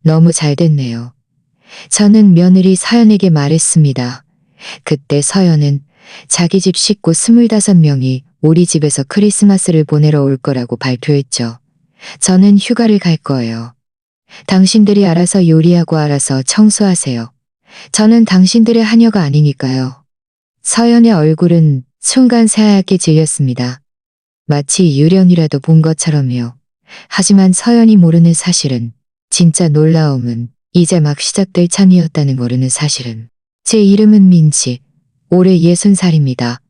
너무 잘 됐네요. 저는 며느리 서연에게 말했습니다. 그때 서연은 자기 집 식구 25명이 우리 집에서 크리스마스를 보내러 올 거라고 발표했죠. 저는 휴가를 갈 거예요. 당신들이 알아서 요리하고 알아서 청소하세요. 저는 당신들의 하녀가 아니니까요. 서연의 얼굴은 순간 새하얗게 질렸습니다. 마치 유령이라도 본 것처럼요. 하지만 서연이 모르는 사실은, 진짜 놀라움은 이제 막 시작될 참이었다는 모르는 사실은. 제 이름은 민지. 올해 60살입니다.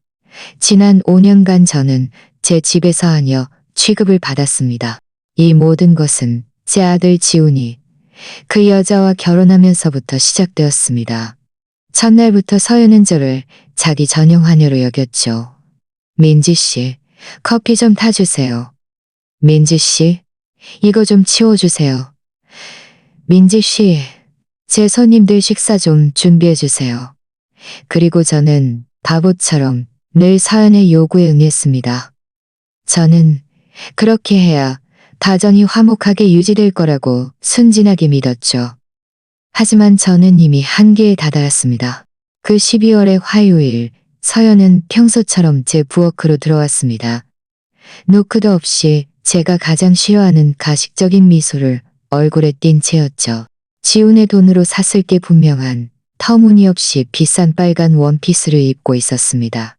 지난 5년간 저는 제 집에서 하녀 취급을 받았습니다. 이 모든 것은 제 아들 지훈이 그 여자와 결혼하면서부터 시작되었습니다. 첫날부터 서연은 저를 자기 전용 하녀로 여겼죠. 민지 씨, 커피 좀 타주세요. 민지 씨, 이거 좀 치워주세요. 민지 씨, 제 손님들 식사 좀 준비해 주세요. 그리고 저는 바보처럼 늘 서연의 요구에 응했습니다. 저는 그렇게 해야 가정이 화목하게 유지될 거라고 순진하게 믿었죠. 하지만 저는 이미 한계에 다다랐습니다. 그 12월의 화요일, 서연은 평소처럼 제 부엌으로 들어왔습니다. 노크도 없이 제가 가장 싫어하는 가식적인 미소를 얼굴에 띈 채였죠. 지훈의 돈으로 샀을 게 분명한 터무니없이 비싼 빨간 원피스를 입고 있었습니다.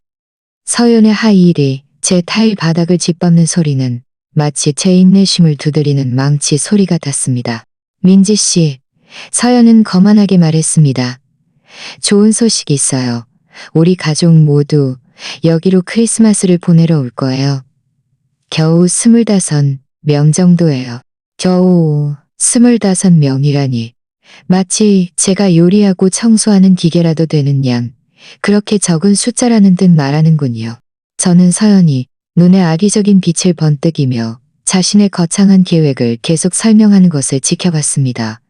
서연의 하이힐이 제 타일 바닥을 짓밟는 소리는 마치 제 인내심을 두드리는 망치 소리 같았습니다. 민지 씨, 서연은 거만하게 말했습니다. 좋은 소식이 있어요. 우리 가족 모두 여기로 크리스마스를 보내러 올 거예요. 겨우 25명 정도예요. 겨우 25명이라니. 마치 제가 요리하고 청소하는 기계라도 되는 양, 그렇게 적은 숫자라는 듯 말하는군요. 저는 서연이 눈에 악의적인 빛을 번뜩이며 자신의 거창한 계획을 계속 설명하는 것을 지켜봤습니다.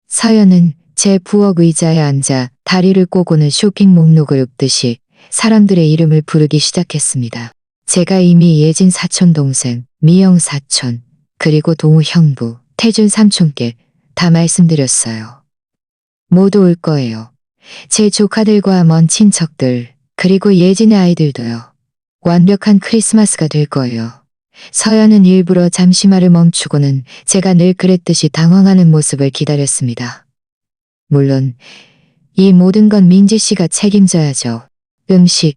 서연은 제 부엌 의자에 앉아 다리를 꼬고는 쇼핑 목록을 읊듯이 사람들의 이름을 부르기 시작했습니다. 제가 이미 예진 사촌 동생, 미영 사촌, 그리고 동우 형부, 태준 삼촌께 다 말씀드렸어요. 모두 올 거예요. 제 조카들과 먼 친척들, 그리고 예진의 아이들도요. 완벽한 크리스마스가 될 거예요. 서연은 일부러 잠시 말을 멈추고는 제가 늘 그랬듯이 당황하는 모습을 기다렸습니다. 물론 이 모든 건 민지 씨가 책임져야죠. 음식,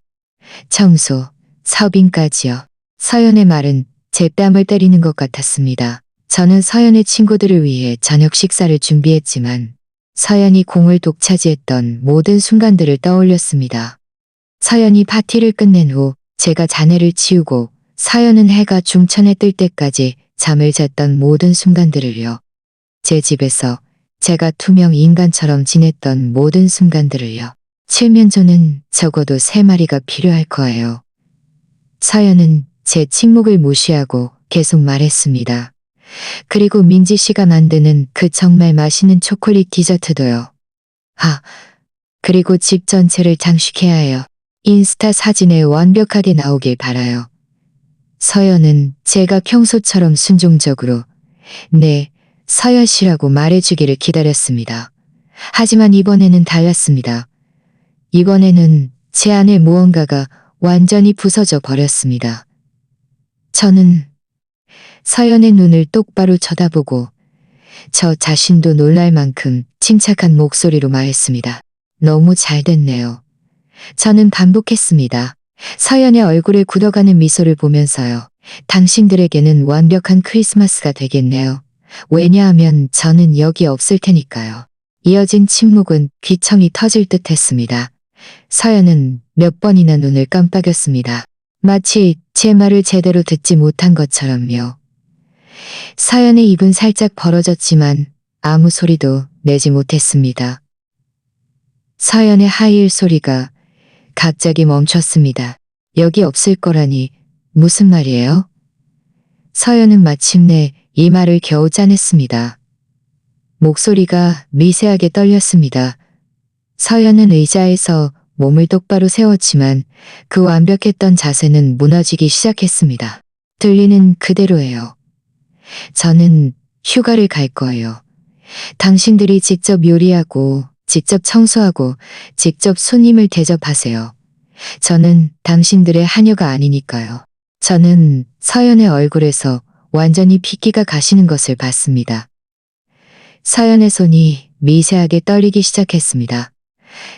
청소, 서빙까지요. 서연의 말은 제 뺨을 때리는 것 같았습니다. 저는 서연의 친구들을 위해 저녁 식사를 준비했지만 서연이 공을 독차지했던 모든 순간들을 떠올렸습니다. 서연이 파티를 끝낸 후 제가 잔해를 치우고 서연은 해가 중천에 뜰 때까지 잠을 잤던 모든 순간들을요. 제 집에서 제가 투명 인간처럼 지냈던 모든 순간들을요. 칠면조는 적어도 3마리가 필요할 거예요. 서연은 제 침묵을 무시하고 계속 말했습니다. 그리고 민지 씨가 만드는 그 정말 맛있는 초콜릿 디저트도요. 그리고 집 전체를 장식해야 해요. 인스타 사진에 완벽하게 나오길 바라요. 서연은 제가 평소처럼 순종적으로 네, 서연 씨라고 말해주기를 기다렸습니다. 하지만 이번에는 달랐습니다. 이번에는 제 안에 무언가가 완전히 부서져 버렸습니다. 저는 서연의 눈을 똑바로 쳐다보고 저 자신도 놀랄 만큼 침착한 목소리로 말했습니다. 너무 잘 됐네요. 저는 반복했습니다. 서연의 얼굴에 굳어가는 미소를 보면서요. 당신들에게는 완벽한 크리스마스가 되겠네요. 왜냐하면 저는 여기 없을 테니까요. 이어진 침묵은 귀청이 터질 듯 했습니다. 서연은 몇 번이나 눈을 깜빡였습니다. 마치 제 말을 제대로 듣지 못한 것처럼요. 서연의 입은 살짝 벌어졌지만 아무 소리도 내지 못했습니다. 서연의 하이힐 소리가 갑자기 멈췄습니다. 여기 없을 거라니 무슨 말이에요? 서연은 마침내 이 말을 겨우 짜냈습니다. 목소리가 미세하게 떨렸습니다. 서연은 의자에서 몸을 똑바로 세웠지만 그 완벽했던 자세는 무너지기 시작했습니다. 들리는 그대로예요. 저는 휴가를 갈 거예요. 당신들이 직접 요리하고, 직접 청소하고, 직접 손님을 대접하세요. 저는 당신들의 하녀가 아니니까요. 저는 서연의 얼굴에서 완전히 핏기가 가시는 것을 봤습니다. 서연의 손이 미세하게 떨리기 시작했습니다.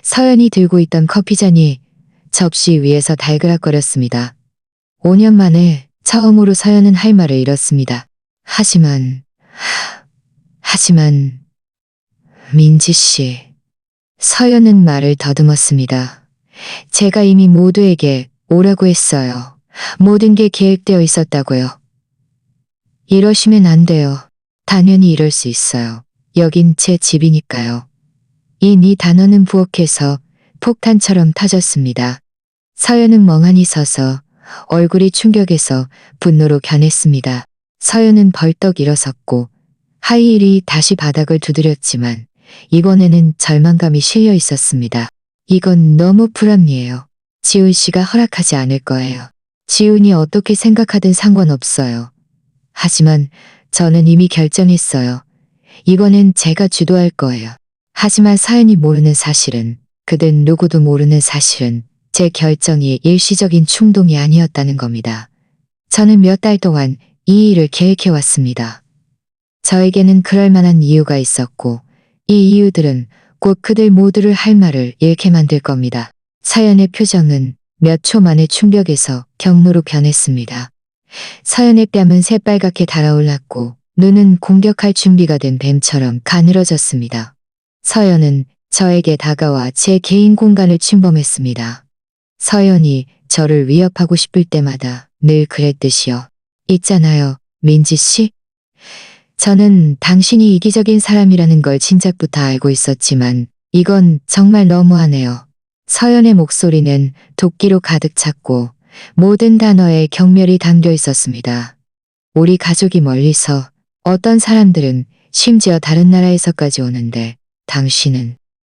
서연이 들고 있던 커피잔이 접시 위에서 달그락거렸습니다. 5년 만에 처음으로 서연은 할 말을 잃었습니다. 하지만, 민지 씨. 서연은 말을 더듬었습니다. 제가 이미 모두에게 오라고 했어요. 모든 게 계획되어 있었다고요. 이러시면 안 돼요. 당연히 이럴 수 있어요. 여긴 제 집이니까요. 이 단어는 부엌에서 폭탄처럼 터졌습니다. 서연은 멍하니 서서 얼굴이 충격에서 분노로 변했습니다. 서연은 벌떡 일어섰고 하이힐이 다시 바닥을 두드렸지만 이번에는 절망감이 실려 있었습니다. 이건 너무 불합리해요. 지훈 씨가 허락하지 않을 거예요. 지훈이 어떻게 생각하든 상관없어요. 하지만 저는 이미 결정했어요. 이번엔 제가 주도할 거예요. 하지만 서연이 모르는 사실은, 그든 누구도 모르는 사실은 제 결정이 일시적인 충동이 아니었다는 겁니다. 저는 몇 달 동안 이 일을 계획해왔습니다. 저에게는 그럴 만한 이유가 있었고 이 이유들은 곧 그들 모두를 할 말을 잃게 만들 겁니다. 서연의 표정은 몇 초 만에 충격에서 경로로 변했습니다. 서연의 뺨은 새빨갛게 달아올랐고 눈은 공격할 준비가 된 뱀처럼 가늘어졌습니다. 서연은 저에게 다가와 제 개인 공간을 침범했습니다. 서연이 저를 위협하고 싶을 때마다 늘 그랬듯이요. 있잖아요, 민지 씨. 저는 당신이 이기적인 사람이라는 걸 진작부터 알고 있었지만 이건 정말 너무하네요. 서연의 목소리는 도끼로 가득 찼고 모든 단어에 경멸이 담겨 있었습니다. 우리 가족이 멀리서, 어떤 사람들은 심지어 다른 나라에서까지 오는데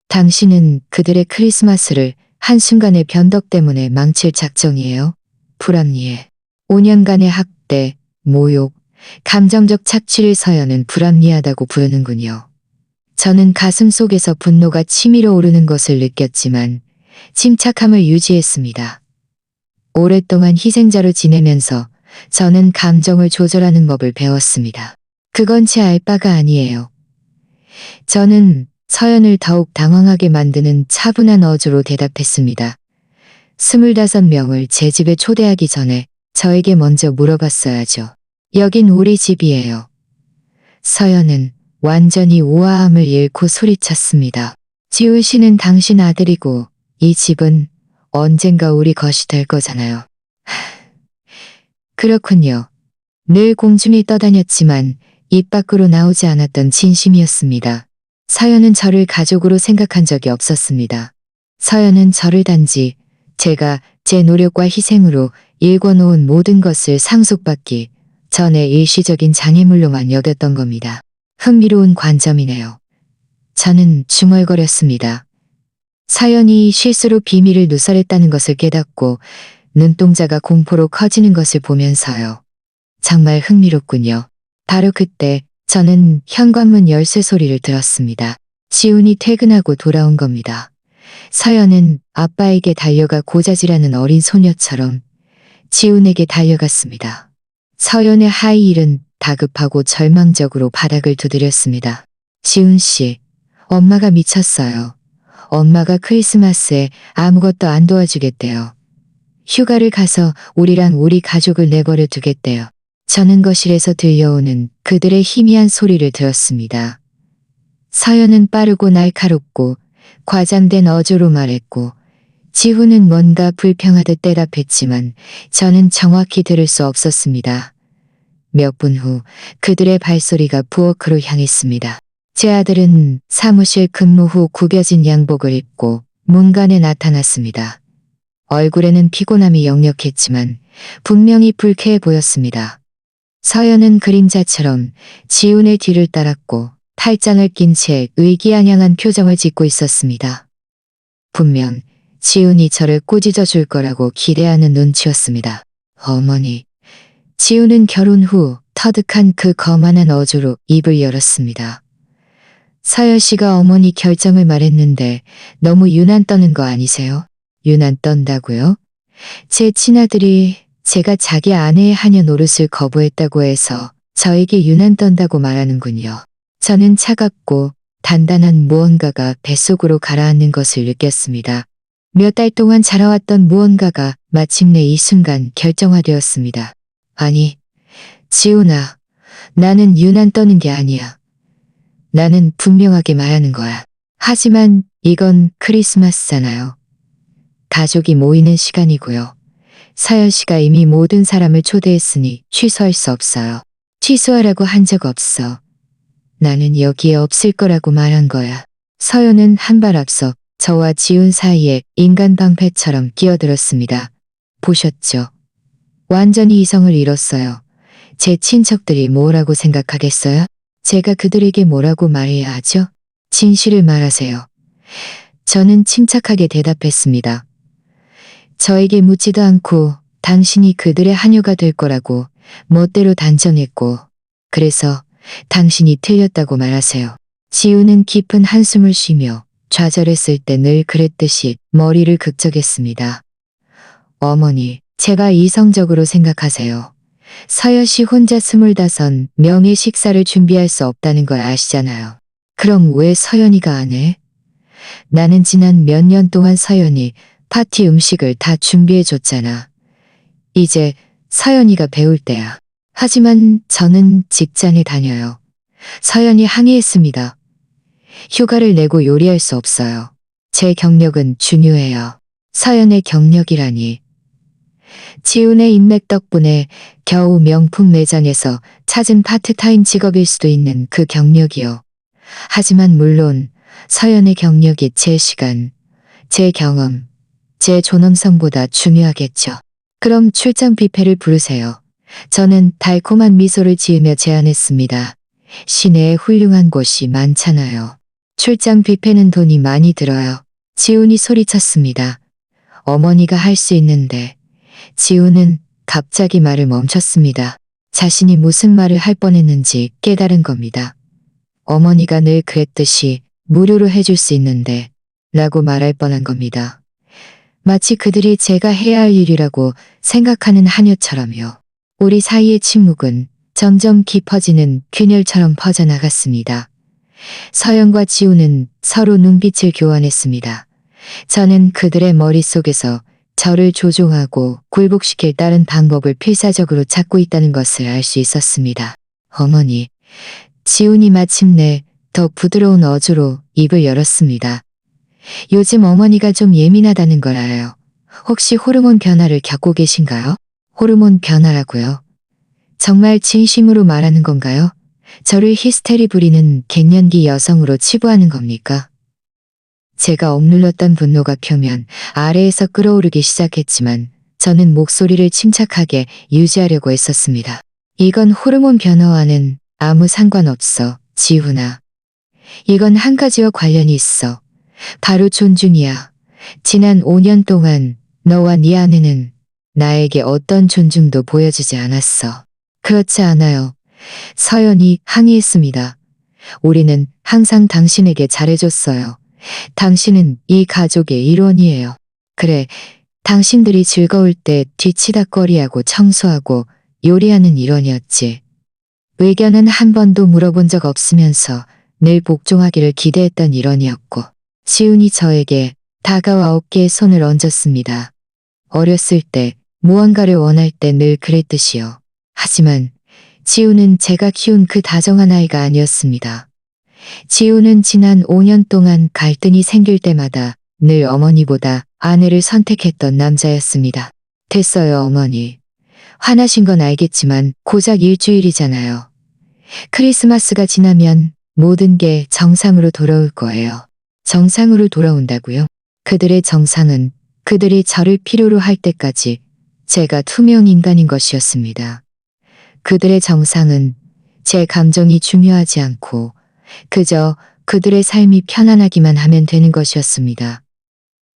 당신은 그들의 크리스마스를 한순간의 변덕 때문에 망칠 작정이에요? 불합리해. 5년간의 학대, 모욕, 감정적 착취를 서연은 불합리하다고 부르는군요. 저는 가슴 속에서 분노가 치밀어 오르는 것을 느꼈지만 침착함을 유지했습니다. 오랫동안 희생자로 지내면서 저는 감정을 조절하는 법을 배웠습니다. 그건 제 알 바가 아니에요. 저는 서연을 더욱 당황하게 만드는 차분한 어조로 대답했습니다. 25명을 제 집에 초대하기 전에 저에게 먼저 물어봤어야죠. 여긴 우리 집이에요. 서연은 완전히 우아함을 잃고 소리쳤습니다. 지훈 씨는 당신 아들이고 이 집은 언젠가 우리 것이 될 거잖아요. 그렇군요. 늘 공중에 떠다녔지만 입 밖으로 나오지 않았던 진심이었습니다. 서연은 저를 가족으로 생각한 적이 없었습니다. 서연은 저를 단지 제가 제 노력과 희생으로 일궈놓은 모든 것을 상속받기 전의 일시적인 장애물로만 여겼던 겁니다. 흥미로운 관점이네요. 저는 중얼거렸습니다. 서연이 실수로 비밀을 누설했다는 것을 깨닫고 눈동자가 공포로 커지는 것을 보면서요. 정말 흥미롭군요. 바로 그때 저는 현관문 열쇠 소리를 들었습니다. 지훈이 퇴근하고 돌아온 겁니다. 서연은 아빠에게 달려가 고자질하는 어린 소녀처럼 지훈에게 달려갔습니다. 서연의 하이힐은 다급하고 절망적으로 바닥을 두드렸습니다. 지훈 씨, 엄마가 미쳤어요. 엄마가 크리스마스에 아무것도 안 도와주겠대요. 휴가를 가서 우리랑 우리 가족을 내버려 두겠대요. 저는 거실에서 들려오는 그들의 희미한 소리를 들었습니다. 서연은 빠르고 날카롭고 과장된 어조로 말했고 지훈은 뭔가 불평하듯 대답했지만 저는 정확히 들을 수 없었습니다. 몇 분 후 그들의 발소리가 부엌으로 향했습니다. 제 아들은 사무실 근무 후 구겨진 양복을 입고 문간에 나타났습니다. 얼굴에는 피곤함이 역력했지만 분명히 불쾌해 보였습니다. 서연은 그림자처럼 지훈의 뒤를 따랐고 팔짱을 낀 채 의기양양한 표정을 짓고 있었습니다. 분명 지훈이 저를 꾸짖어 줄 거라고 기대하는 눈치였습니다. 어머니. 지훈은 결혼 후 터득한 그 거만한 어조로 입을 열었습니다. 서연 씨가 어머니 결정을 말했는데 너무 유난 떠는 거 아니세요? 유난 떤다고요? 제 친아들이 제가 자기 아내의 하녀 노릇을 거부했다고 해서 저에게 유난 떤다고 말하는군요. 저는 차갑고 단단한 무언가가 뱃속으로 가라앉는 것을 느꼈습니다. 몇 달 동안 자라왔던 무언가가 마침내 이 순간 결정화되었습니다. 아니, 지훈아, 나는 유난 떠는 게 아니야. 나는 분명하게 말하는 거야. 하지만 이건 크리스마스잖아요. 가족이 모이는 시간이고요. 서연 씨가 이미 모든 사람을 초대했으니 취소할 수 없어요. 취소하라고 한 적 없어. 나는 여기에 없을 거라고 말한 거야. 서연은 한 발 앞서 저와 지훈 사이에 인간 방패처럼 끼어들었습니다. 보셨죠? 완전히 이성을 잃었어요. 제 친척들이 뭐라고 생각하겠어요? 제가 그들에게 뭐라고 말해야 하죠? 진실을 말하세요. 저는 침착하게 대답했습니다. 저에게 묻지도 않고 당신이 그들의 하녀가 될 거라고 멋대로 단정했고, 그래서 당신이 틀렸다고 말하세요. 지우는 깊은 한숨을 쉬며 좌절했을 때 늘 그랬듯이 머리를 극적했습니다. 어머니, 제발 이성적으로 생각하세요. 서연 씨 혼자 25명의 식사를 준비할 수 없다는 걸 아시잖아요. 그럼 왜 서연이가 안 해? 나는 지난 몇 년 동안 서연이 파티 음식을 다 준비해줬잖아. 이제 서연이가 배울 때야. 하지만 저는 직장에 다녀요. 서연이 항의했습니다. 휴가를 내고 요리할 수 없어요. 제 경력은 중요해요. 서연의 경력이라니. 지훈의 인맥 덕분에 겨우 명품 매장에서 찾은 파트타임 직업일 수도 있는 그 경력이요. 하지만 물론 서연의 경력이 제 시간, 제 경험, 제 존엄성보다 중요하겠죠. 그럼 출장 뷔페를 부르세요. 저는 달콤한 미소를 지으며 제안했습니다. 시내에 훌륭한 곳이 많잖아요. 출장 뷔페는 돈이 많이 들어요. 지훈이 소리쳤습니다. 어머니가 할 수 있는데. 지훈은 갑자기 말을 멈췄습니다. 자신이 무슨 말을 할 뻔했는지 깨달은 겁니다. 어머니가 늘 그랬듯이 무료로 해줄 수 있는데 라고 말할 뻔한 겁니다. 마치 그들이 제가 해야 할 일이라고 생각하는 하녀처럼요. 우리 사이의 침묵은 점점 깊어지는 균열처럼 퍼져나갔습니다. 서연과 지훈은 서로 눈빛을 교환했습니다. 저는 그들의 머릿속에서 저를 조종하고 굴복시킬 다른 방법을 필사적으로 찾고 있다는 것을 알 수 있었습니다. 어머니, 지훈이 마침내 더 부드러운 어조로 입을 열었습니다. 요즘 어머니가 좀 예민하다는 걸 알아요. 혹시 호르몬 변화를 겪고 계신가요? 호르몬 변화라고요? 정말 진심으로 말하는 건가요? 저를 히스테리 부리는 갱년기 여성으로 치부하는 겁니까? 제가 억눌렀던 분노가 표면 아래에서 끓어오르기 시작했지만 저는 목소리를 침착하게 유지하려고 했었습니다. 이건 호르몬 변화와는 아무 상관없어, 지훈아. 이건 한 가지와 관련이 있어. 바로 존중이야. 지난 5년 동안 너와 네 아내는 나에게 어떤 존중도 보여주지 않았어. 그렇지 않아요. 서연이 항의했습니다. 우리는 항상 당신에게 잘해줬어요. 당신은 이 가족의 일원이에요. 그래, 당신들이 즐거울 때 뒤치다꺼리하고 청소하고 요리하는 일원이었지. 의견은 한 번도 물어본 적 없으면서 늘 복종하기를 기대했던 일원이었고, 지훈이 저에게 다가와 어깨에 손을 얹었습니다. 어렸을 때 무언가를 원할 때 늘 그랬듯이요. 하지만 지훈은 제가 키운 그 다정한 아이가 아니었습니다. 지훈은 지난 5년 동안 갈등이 생길 때마다 늘 어머니보다 아내를 선택했던 남자였습니다. 됐어요, 어머니. 화나신 건 알겠지만 고작 일주일이잖아요. 크리스마스가 지나면 모든 게 정상으로 돌아올 거예요. 정상으로 돌아온다고요? 그들의 정상은 그들이 저를 필요로 할 때까지 제가 투명 인간인 것이었습니다. 그들의 정상은 제 감정이 중요하지 않고 그저 그들의 삶이 편안하기만 하면 되는 것이었습니다.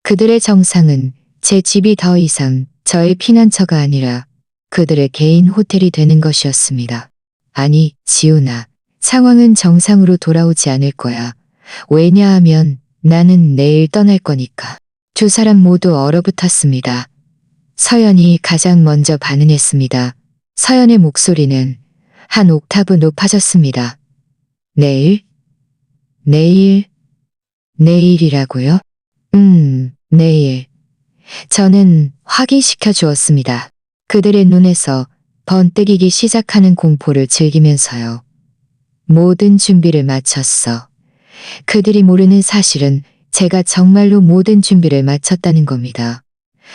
그들의 정상은 제 집이 더 이상 저의 피난처가 아니라 그들의 개인 호텔이 되는 것이었습니다. 아니, 지훈아, 상황은 정상으로 돌아오지 않을 거야. 왜냐하면 나는 내일 떠날 거니까. 두 사람 모두 얼어붙었습니다. 서연이 가장 먼저 반응했습니다. 서연의 목소리는 한 옥타브 높아졌습니다. 내일? 내일? 내일이라고요? 내일. 저는 확인시켜 주었습니다. 그들의 눈에서 번뜩이기 시작하는 공포를 즐기면서요. 모든 준비를 마쳤어. 그들이 모르는 사실은 제가 정말로 모든 준비를 마쳤다는 겁니다.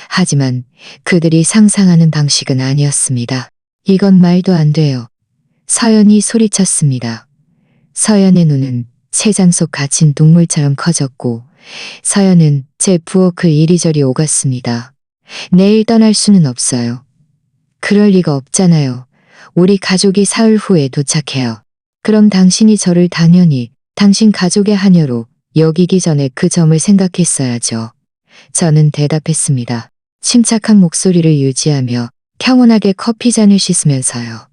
하지만 그들이 상상하는 방식은 아니었습니다. 이건 말도 안 돼요. 서연이 소리쳤습니다. 서연의 눈은 새장 속 갇힌 동물처럼 커졌고 서연은 제 부엌을 이리저리 오갔습니다. 내일 떠날 수는 없어요. 그럴 리가 없잖아요. 우리 가족이 사흘 후에 도착해요. 그럼 당신이 저를 당연히 당신 가족의 하녀로 여기기 전에 그 점을 생각했어야죠. 저는 대답했습니다. 침착한 목소리를 유지하며 평온하게 커피잔을 씻으면서요.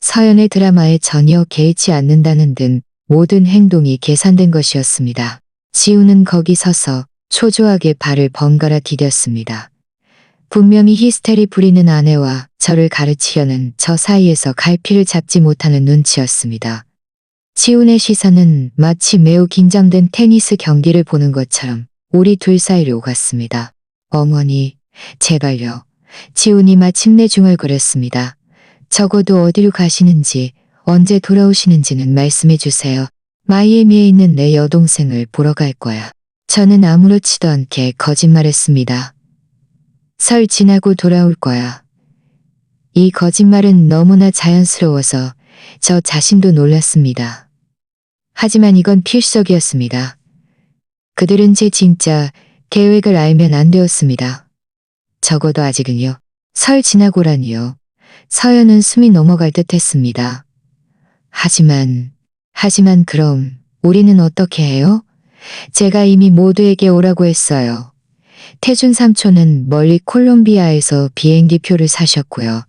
서연의 드라마에 전혀 개의치 않는다는 등 모든 행동이 계산된 것이었습니다. 지우는 거기 서서 초조하게 발을 번갈아 디뎠습니다. 분명히 히스테리 부리는 아내와 저를 가르치려는 저 사이에서 갈피를 잡지 못하는 눈치였습니다. 지훈의 시선은 마치 매우 긴장된 테니스 경기를 보는 것처럼 우리 둘 사이를 오갔습니다. 어머니, 제발요. 지훈이 마침내 중얼거렸습니다. 적어도 어디로 가시는지, 언제 돌아오시는지는 말씀해 주세요. 마이애미에 있는 내 여동생을 보러 갈 거야. 저는 아무렇지도 않게 거짓말했습니다. 설 지나고 돌아올 거야. 이 거짓말은 너무나 자연스러워서 저 자신도 놀랐습니다. 하지만 이건 필석이었습니다. 그들은 제 진짜 계획을 알면 안 되었습니다. 적어도 아직은요. 설 지나고라니요. 서연은 숨이 넘어갈 듯 했습니다. 하지만 그럼 우리는 어떻게 해요? 제가 이미 모두에게 오라고 했어요. 태준 삼촌은 멀리 콜롬비아에서 비행기 표를 사셨고요.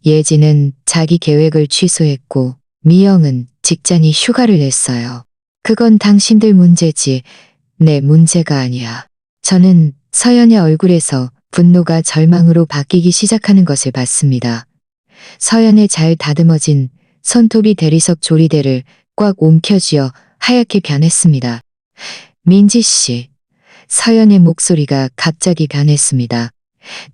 예지는 자기 계획을 취소했고 미영은 직장이 휴가를 냈어요. 그건 당신들 문제지 내 문제가 아니야. 저는 서연의 얼굴에서 분노가 절망으로 바뀌기 시작하는 것을 봤습니다. 서연의 잘 다듬어진 손톱이 대리석 조리대를 꽉 움켜쥐어 하얗게 변했습니다. 민지 씨. 서연의 목소리가 갑자기 변했습니다.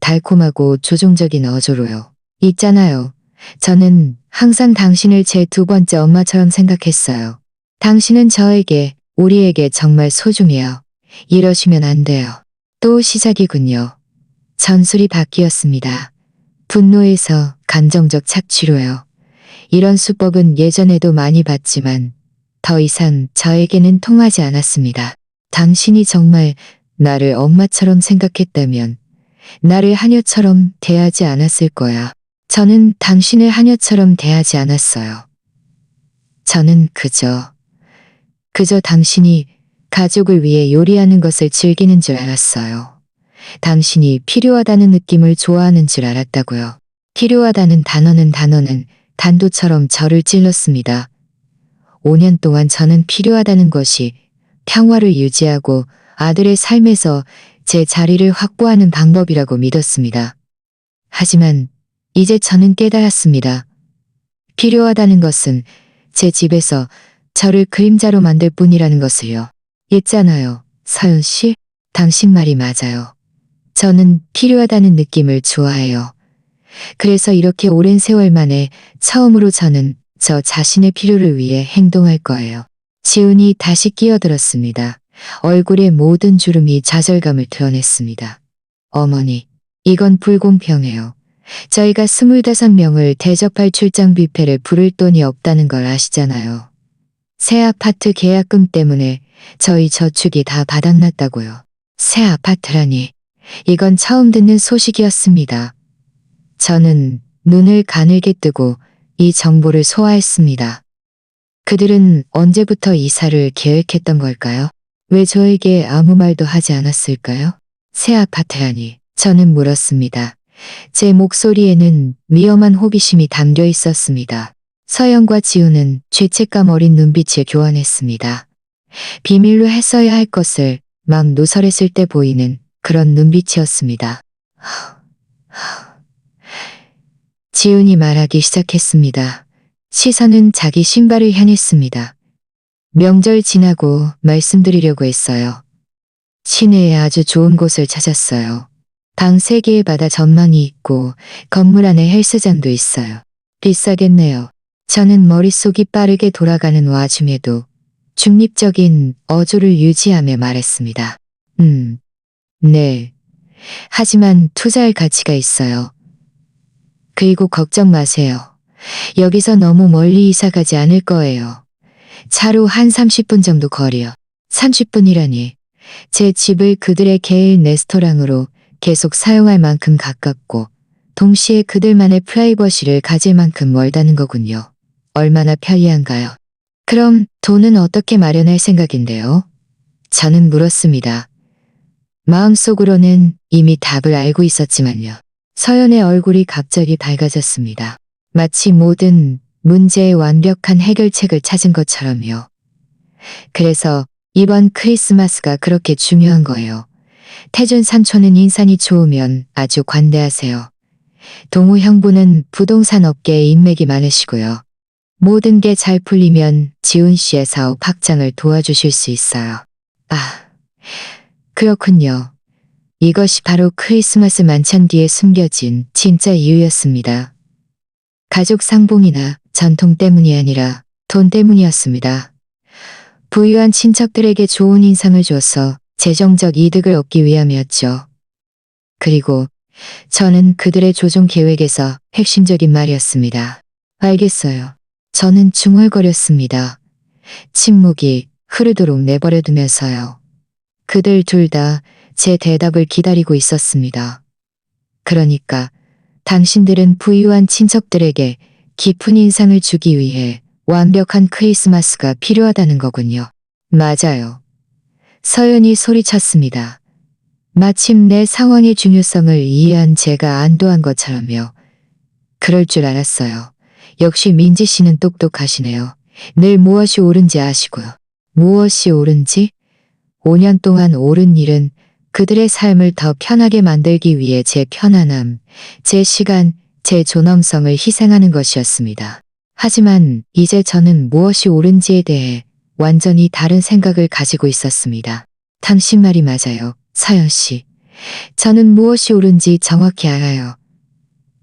달콤하고 조종적인 어조로요. 있잖아요. 저는 항상 당신을 제 두 번째 엄마처럼 생각했어요. 당신은 저에게, 우리에게 정말 소중해요. 이러시면 안 돼요. 또 시작이군요. 전술이 바뀌었습니다. 분노에서 감정적 착취로요. 이런 수법은 예전에도 많이 봤지만 더 이상 저에게는 통하지 않았습니다. 당신이 정말 나를 엄마처럼 생각했다면 나를 하녀처럼 대하지 않았을 거야. 저는 당신을 하녀처럼 대하지 않았어요. 저는 그저 당신이 가족을 위해 요리하는 것을 즐기는 줄 알았어요. 당신이 필요하다는 느낌을 좋아하는 줄 알았다고요. 필요하다는 단어는 단도처럼 저를 찔렀습니다. 5년 동안 저는 필요하다는 것이 평화를 유지하고 아들의 삶에서 제 자리를 확보하는 방법이라고 믿었습니다. 하지만 이제 저는 깨달았습니다. 필요하다는 것은 제 집에서 저를 그림자로 만들 뿐이라는 것을요. 있잖아요, 서연 씨. 당신 말이 맞아요. 저는 필요하다는 느낌을 좋아해요. 그래서 이렇게 오랜 세월 만에 처음으로 저는 저 자신의 필요를 위해 행동할 거예요. 지훈이 다시 끼어들었습니다. 얼굴의 모든 주름이 좌절감을 드러냈습니다. 어머니, 이건 불공평해요. 저희가 25명을 대접할 출장 뷔페를 부를 돈이 없다는 걸 아시잖아요. 새 아파트 계약금 때문에 저희 저축이 다 바닥났다고요. 새 아파트라니. 이건 처음 듣는 소식이었습니다. 저는 눈을 가늘게 뜨고 이 정보를 소화했습니다. 그들은 언제부터 이사를 계획했던 걸까요? 왜 저에게 아무 말도 하지 않았을까요? 새 아파트라니. 저는 물었습니다. 제 목소리에는 위험한 호기심이 담겨 있었습니다. 서연과 지우는 죄책감 어린 눈빛을 교환했습니다. 비밀로 했어야 할 것을 막 누설했을 때 보이는 그런 눈빛이었습니다. 지훈이 말하기 시작했습니다. 시선은 자기 신발을 향했습니다. 명절 지나고 말씀드리려고 했어요. 시내에 아주 좋은 곳을 찾았어요. 방 3개의 바다 전망이 있고 건물 안에 헬스장도 있어요. 비싸겠네요. 저는 머릿속이 빠르게 돌아가는 와중에도 중립적인 어조를 유지하며 말했습니다. 네. 하지만 투자할 가치가 있어요. 그리고 걱정 마세요. 여기서 너무 멀리 이사 가지 않을 거예요. 차로 한 30분 정도 거리요. 30분이라니. 제 집을 그들의 개인 레스토랑으로 계속 사용할 만큼 가깝고 동시에 그들만의 프라이버시를 가질 만큼 멀다는 거군요. 얼마나 편리한가요? 그럼 돈은 어떻게 마련할 생각인데요? 저는 물었습니다. 마음속으로는 이미 답을 알고 있었지만요. 서연의 얼굴이 갑자기 밝아졌습니다. 마치 모든 문제의 완벽한 해결책을 찾은 것처럼요. 그래서 이번 크리스마스가 그렇게 중요한 거예요. 태준 삼촌은 인상이 좋으면 아주 관대하세요. 동우 형부는 부동산 업계에 인맥이 많으시고요. 모든 게 잘 풀리면 지훈 씨의 사업 확장을 도와주실 수 있어요. 그렇군요. 이것이 바로 크리스마스 만찬 뒤에 숨겨진 진짜 이유였습니다. 가족 상봉이나 전통 때문이 아니라 돈 때문이었습니다. 부유한 친척들에게 좋은 인상을 줘서 재정적 이득을 얻기 위함이었죠. 그리고 저는 그들의 조종 계획에서 핵심적인 말이었습니다. 알겠어요. 저는 중얼거렸습니다. 침묵이 흐르도록 내버려두면서요. 그들 둘 다 제 대답을 기다리고 있었습니다. 그러니까 당신들은 부유한 친척들에게 깊은 인상을 주기 위해 완벽한 크리스마스가 필요하다는 거군요. 맞아요. 서연이 소리쳤습니다. 마침 내 상황의 중요성을 이해한 제가 안도한 것처럼요. 그럴 줄 알았어요. 역시 민지 씨는 똑똑하시네요. 늘 무엇이 옳은지 아시고요. 무엇이 옳은지? 5년 동안 옳은 일은 그들의 삶을 더 편하게 만들기 위해 제 편안함, 제 시간, 제 존엄성을 희생하는 것이었습니다. 하지만 이제 저는 무엇이 옳은지에 대해 완전히 다른 생각을 가지고 있었습니다. 당신 말이 맞아요, 서연 씨. 저는 무엇이 옳은지 정확히 알아요.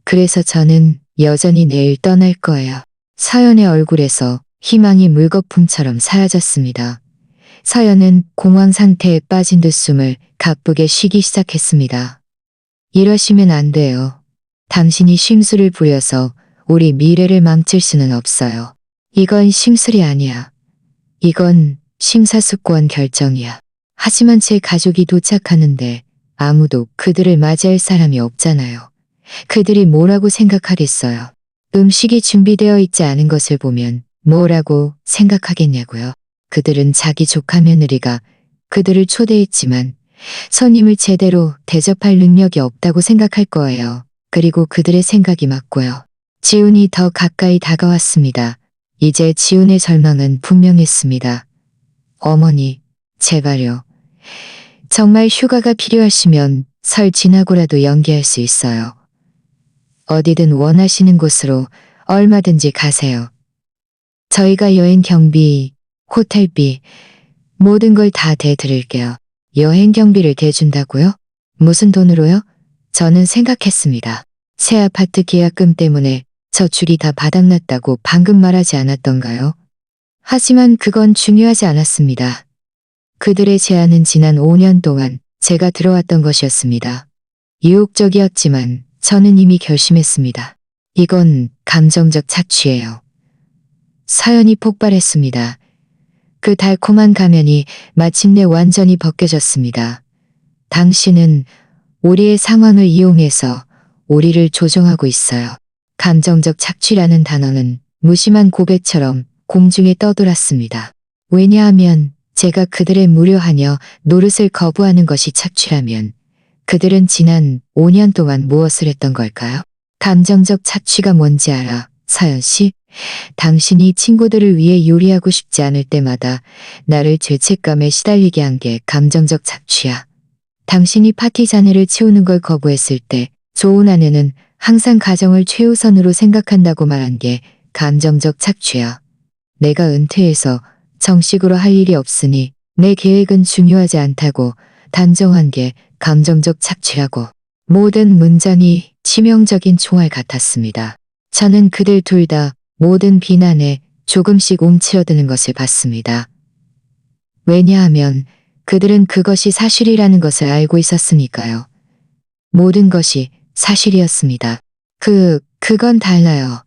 그래서 저는 여전히 내일 떠날 거예요. 서연의 얼굴에서 희망이 물거품처럼 사라졌습니다. 서연은 공황 상태에 빠진 듯 숨을 가쁘게 쉬기 시작했습니다. 이러시면 안 돼요. 당신이 심술을 부려서 우리 미래를 망칠 수는 없어요. 이건 심술이 아니야. 이건 심사숙고한 결정이야. 하지만 제 가족이 도착하는데 아무도 그들을 맞이할 사람이 없잖아요. 그들이 뭐라고 생각하겠어요. 음식이 준비되어 있지 않은 것을 보면 뭐라고 생각하겠냐고요. 그들은 자기 조카 며느리가 그들을 초대했지만 손님을 제대로 대접할 능력이 없다고 생각할 거예요. 그리고 그들의 생각이 맞고요. 지훈이 더 가까이 다가왔습니다. 이제 지훈의 절망은 분명했습니다. 어머니, 제발요. 정말 휴가가 필요하시면 설 지나고라도 연기할 수 있어요. 어디든 원하시는 곳으로 얼마든지 가세요. 저희가 여행 경비, 호텔비, 모든 걸 다 대드릴게요. 여행 경비를 대준다고요? 무슨 돈으로요? 저는 생각했습니다. 새 아파트 계약금 때문에 저축이 다 바닥났다고 방금 말하지 않았던가요? 하지만 그건 중요하지 않았습니다. 그들의 제안은 지난 5년 동안 제가 들어왔던 것이었습니다. 유혹적이었지만 저는 이미 결심했습니다. 이건 감정적 착취예요. 서연이 폭발했습니다. 그 달콤한 가면이 마침내 완전히 벗겨졌습니다. 당신은 우리의 상황을 이용해서 우리를 조종하고 있어요. 감정적 착취라는 단어는 무심한 고백처럼 공중에 떠돌았습니다. 왜냐하면 제가 그들의 무료하녀 노릇을 거부하는 것이 착취라면 그들은 지난 5년 동안 무엇을 했던 걸까요? 감정적 착취가 뭔지 알아. 서연 씨, 당신이 친구들을 위해 요리하고 싶지 않을 때마다 나를 죄책감에 시달리게 한 게 감정적 착취야. 당신이 파티 잔해를 치우는 걸 거부했을 때 좋은 아내는 항상 가정을 최우선으로 생각한다고 말한 게 감정적 착취야. 내가 은퇴해서 정식으로 할 일이 없으니 내 계획은 중요하지 않다고 단정한 게 감정적 착취라고. 모든 문장이 치명적인 총알 같았습니다. 저는 그들 둘 다 모든 비난에 조금씩 움츠러드는 것을 봤습니다. 왜냐하면 그들은 그것이 사실이라는 것을 알고 있었으니까요. 모든 것이 사실이었습니다. 그건 달라요.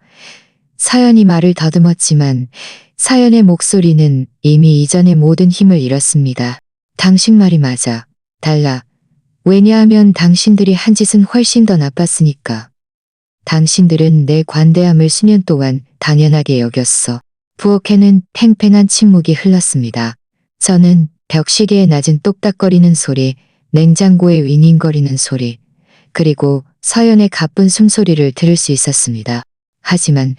서연이 말을 더듬었지만 서연의 목소리는 이미 이전의 모든 힘을 잃었습니다. 당신 말이 맞아. 달라. 왜냐하면 당신들이 한 짓은 훨씬 더 나빴으니까. 당신들은 내 관대함을 수년 동안 당연하게 여겼어. 부엌에는 팽팽한 침묵이 흘렀습니다. 저는 벽시계의 낮은 똑딱거리는 소리, 냉장고의 윙윙거리는 소리, 그리고 서연의 가쁜 숨소리를 들을 수 있었습니다. 하지만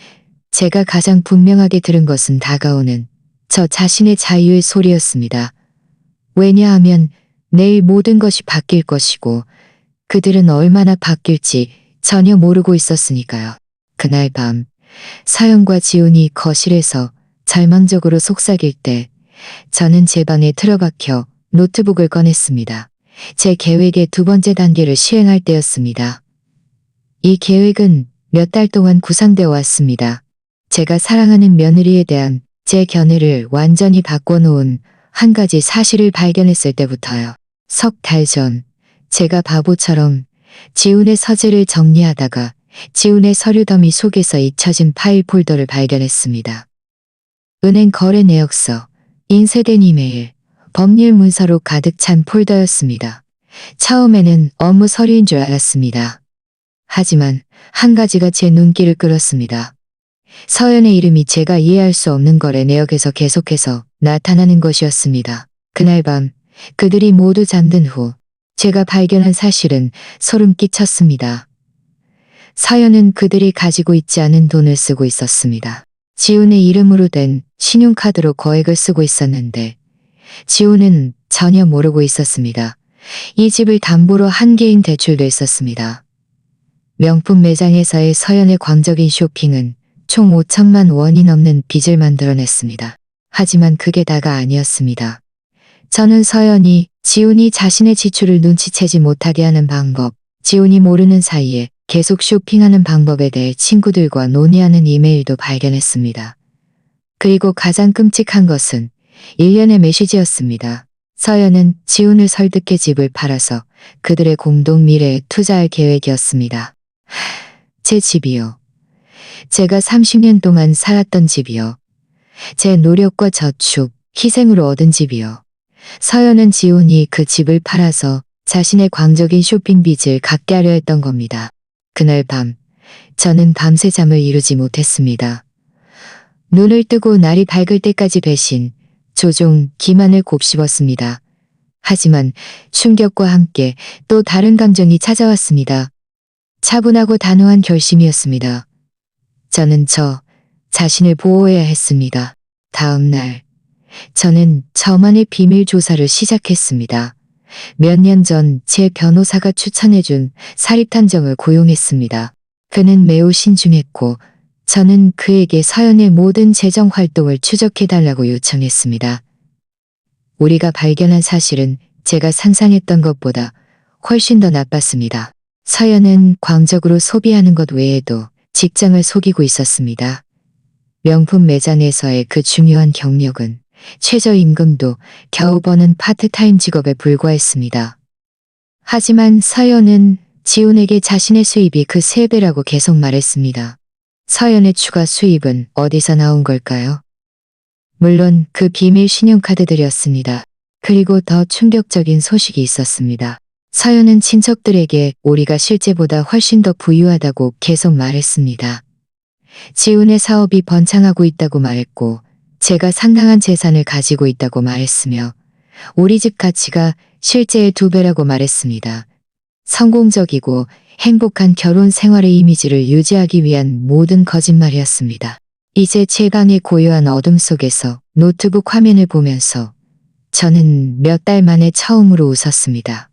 제가 가장 분명하게 들은 것은 다가오는 저 자신의 자유의 소리였습니다. 왜냐하면 내일 모든 것이 바뀔 것이고 그들은 얼마나 바뀔지 전혀 모르고 있었으니까요. 그날 밤 서연과 지훈이 거실에서 절망적으로 속삭일 때 저는 제 방에 틀어박혀 노트북을 꺼냈습니다. 제 계획의 두 번째 단계를 시행할 때였습니다. 이 계획은 몇 달 동안 구상되어 왔습니다. 제가 사랑하는 며느리에 대한 제 견해를 완전히 바꿔놓은 한 가지 사실을 발견했을 때부터요. 석 달 전 제가 바보처럼 지훈의 서재를 정리하다가 지훈의 서류 더미 속에서 잊혀진 파일 폴더를 발견했습니다. 은행 거래 내역서, 인쇄된 이메일, 법률 문서로 가득 찬 폴더였습니다. 처음에는 업무 서류인 줄 알았습니다. 하지만 한 가지가 제 눈길을 끌었습니다. 서연의 이름이 제가 이해할 수 없는 거래 내역에서 계속해서 나타나는 것이었습니다. 그날 밤 그들이 모두 잠든 후 제가 발견한 사실은 소름 끼쳤습니다. 서연은 그들이 가지고 있지 않은 돈을 쓰고 있었습니다. 지훈의 이름으로 된 신용카드로 거액을 쓰고 있었는데 지훈은 전혀 모르고 있었습니다. 이 집을 담보로 한 개인 대출도 있었습니다. 명품 매장에서의 서연의 광적인 쇼핑은 총 5천만 원이 넘는 빚을 만들어냈습니다. 하지만 그게 다가 아니었습니다. 저는 서연이 지훈이 자신의 지출을 눈치채지 못하게 하는 방법, 지훈이 모르는 사이에 계속 쇼핑하는 방법에 대해 친구들과 논의하는 이메일도 발견했습니다. 그리고 가장 끔찍한 것은 일련의 메시지였습니다. 서연은 지훈을 설득해 집을 팔아서 그들의 공동 미래에 투자할 계획이었습니다. 제 집이요. 제가 30년 동안 살았던 집이요. 제 노력과 저축, 희생으로 얻은 집이요. 서연은 지훈이 그 집을 팔아서 자신의 광적인 쇼핑 빚을 갚게 하려 했던 겁니다. 그날 밤, 저는 밤새 잠을 이루지 못했습니다. 눈을 뜨고 날이 밝을 때까지 배신, 조종, 기만을 곱씹었습니다. 하지만 충격과 함께 또 다른 감정이 찾아왔습니다. 차분하고 단호한 결심이었습니다. 저는 저 자신을 보호해야 했습니다. 다음 날, 저는 저만의 비밀 조사를 시작했습니다. 몇 년 전 제 변호사가 추천해준 사립탐정을 고용했습니다. 그는 매우 신중했고 저는 그에게 서연의 모든 재정 활동을 추적해달라고 요청했습니다. 우리가 발견한 사실은 제가 상상했던 것보다 훨씬 더 나빴습니다. 서연은 광적으로 소비하는 것 외에도 직장을 속이고 있었습니다. 명품 매장에서의 그 중요한 경력은 최저임금도 겨우 버는 파트타임 직업에 불과했습니다. 하지만 서연은 지훈에게 자신의 수입이 그 3배라고 계속 말했습니다. 서연의 추가 수입은 어디서 나온 걸까요? 물론 그 비밀 신용카드들이었습니다. 그리고 더 충격적인 소식이 있었습니다. 서연은 친척들에게 우리가 실제보다 훨씬 더 부유하다고 계속 말했습니다. 지훈의 사업이 번창하고 있다고 말했고 제가 상당한 재산을 가지고 있다고 말했으며 우리 집 가치가 실제의 2배라고 말했습니다. 성공적이고 행복한 결혼 생활의 이미지를 유지하기 위한 모든 거짓말이었습니다. 이제 제 방의 고요한 어둠 속에서 노트북 화면을 보면서 저는 몇 달 만에 처음으로 웃었습니다.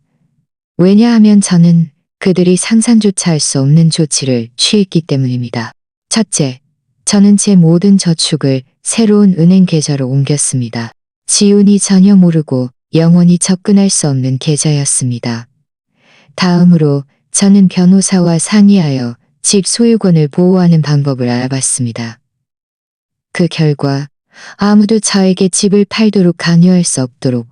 왜냐하면 저는 그들이 상상조차 할 수 없는 조치를 취했기 때문입니다. 첫째, 저는 제 모든 저축을 새로운 은행 계좌로 옮겼습니다. 지훈이 전혀 모르고 영원히 접근할 수 없는 계좌였습니다. 다음으로 저는 변호사와 상의하여 집 소유권을 보호하는 방법을 알아봤습니다. 그 결과 아무도 저에게 집을 팔도록 강요할 수 없도록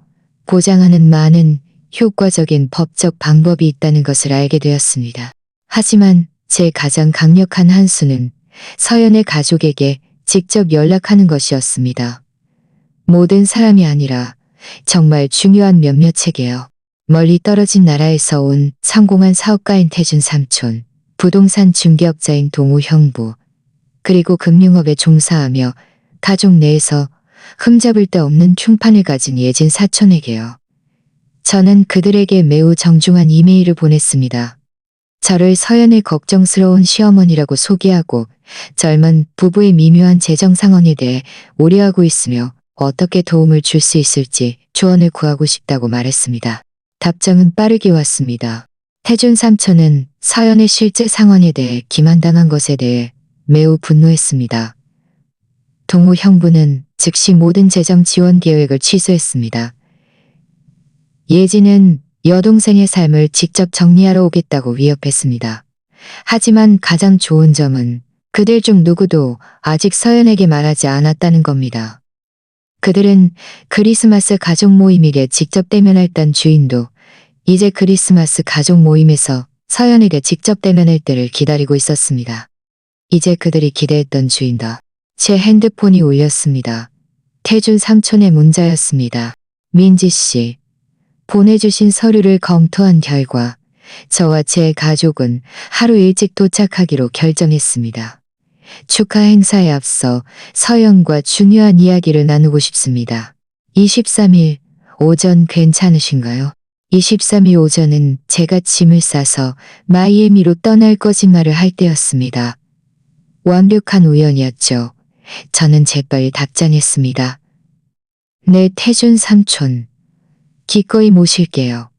보장하는 많은 효과적인 법적 방법이 있다는 것을 알게 되었습니다. 하지만 제 가장 강력한 한 수는 서연의 가족에게 직접 연락하는 것이었습니다. 모든 사람이 아니라 정말 중요한 몇몇에게요. 멀리 떨어진 나라에서 온 성공한 사업가인 태준 삼촌, 부동산 중개업자인 동우 형부, 그리고 금융업에 종사하며 가족 내에서 흠잡을 데 없는 흉판을 가진 예진 사촌에게요. 저는 그들에게 매우 정중한 이메일을 보냈습니다. 저를 서연의 걱정스러운 시어머니라고 소개하고 젊은 부부의 미묘한 재정 상황에 대해 우려하고 있으며 어떻게 도움을 줄 수 있을지 조언을 구하고 싶다고 말했습니다. 답장은 빠르게 왔습니다. 태준 삼촌은 서연의 실제 상황에 대해 기만당한 것에 대해 매우 분노했습니다. 동우 형부는 즉시 모든 재정 지원 계획을 취소했습니다. 예진은 여동생의 삶을 직접 정리하러 오겠다고 위협했습니다. 하지만 가장 좋은 점은 그들 중 누구도 아직 서연에게 말하지 않았다는 겁니다. 그들은 크리스마스 가족 모임에게 직접 대면했던 주인도 이제 크리스마스 가족 모임에서 서연에게 직접 대면할 때를 기다리고 있었습니다. 이제 그들이 기대했던 주인도 제 핸드폰이 울렸습니다. 태준 삼촌의 문자였습니다. 민지 씨, 보내주신 서류를 검토한 결과 저와 제 가족은 하루 일찍 도착하기로 결정했습니다. 축하 행사에 앞서 서연과 중요한 이야기를 나누고 싶습니다. 23일 오전 괜찮으신가요? 23일 오전은 제가 짐을 싸서 마이애미로 떠날 거짓말을 할 때였습니다. 완벽한 우연이었죠. 저는 재빨리 답장했습니다. 네, 태준 삼촌. 기꺼이 모실게요.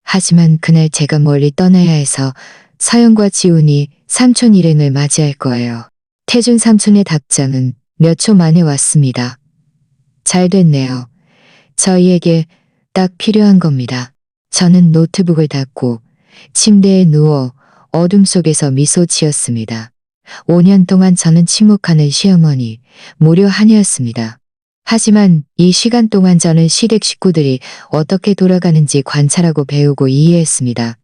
하지만 그날 제가 멀리 떠나야 해서 서연과 지훈이 삼촌 일행을 맞이할 거예요. 태준 삼촌의 답장은 몇 초 만에 왔습니다. 잘 됐네요. 저희에게 딱 필요한 겁니다. 저는 노트북을 닫고 침대에 누워 어둠 속에서 미소 지었습니다. 5년 동안 저는 침묵하는 시어머니, 무려 한이었습니다. 하지만 이 시간 동안 저는 시댁 식구들이 어떻게 돌아가는지 관찰하고 배우고 이해했습니다.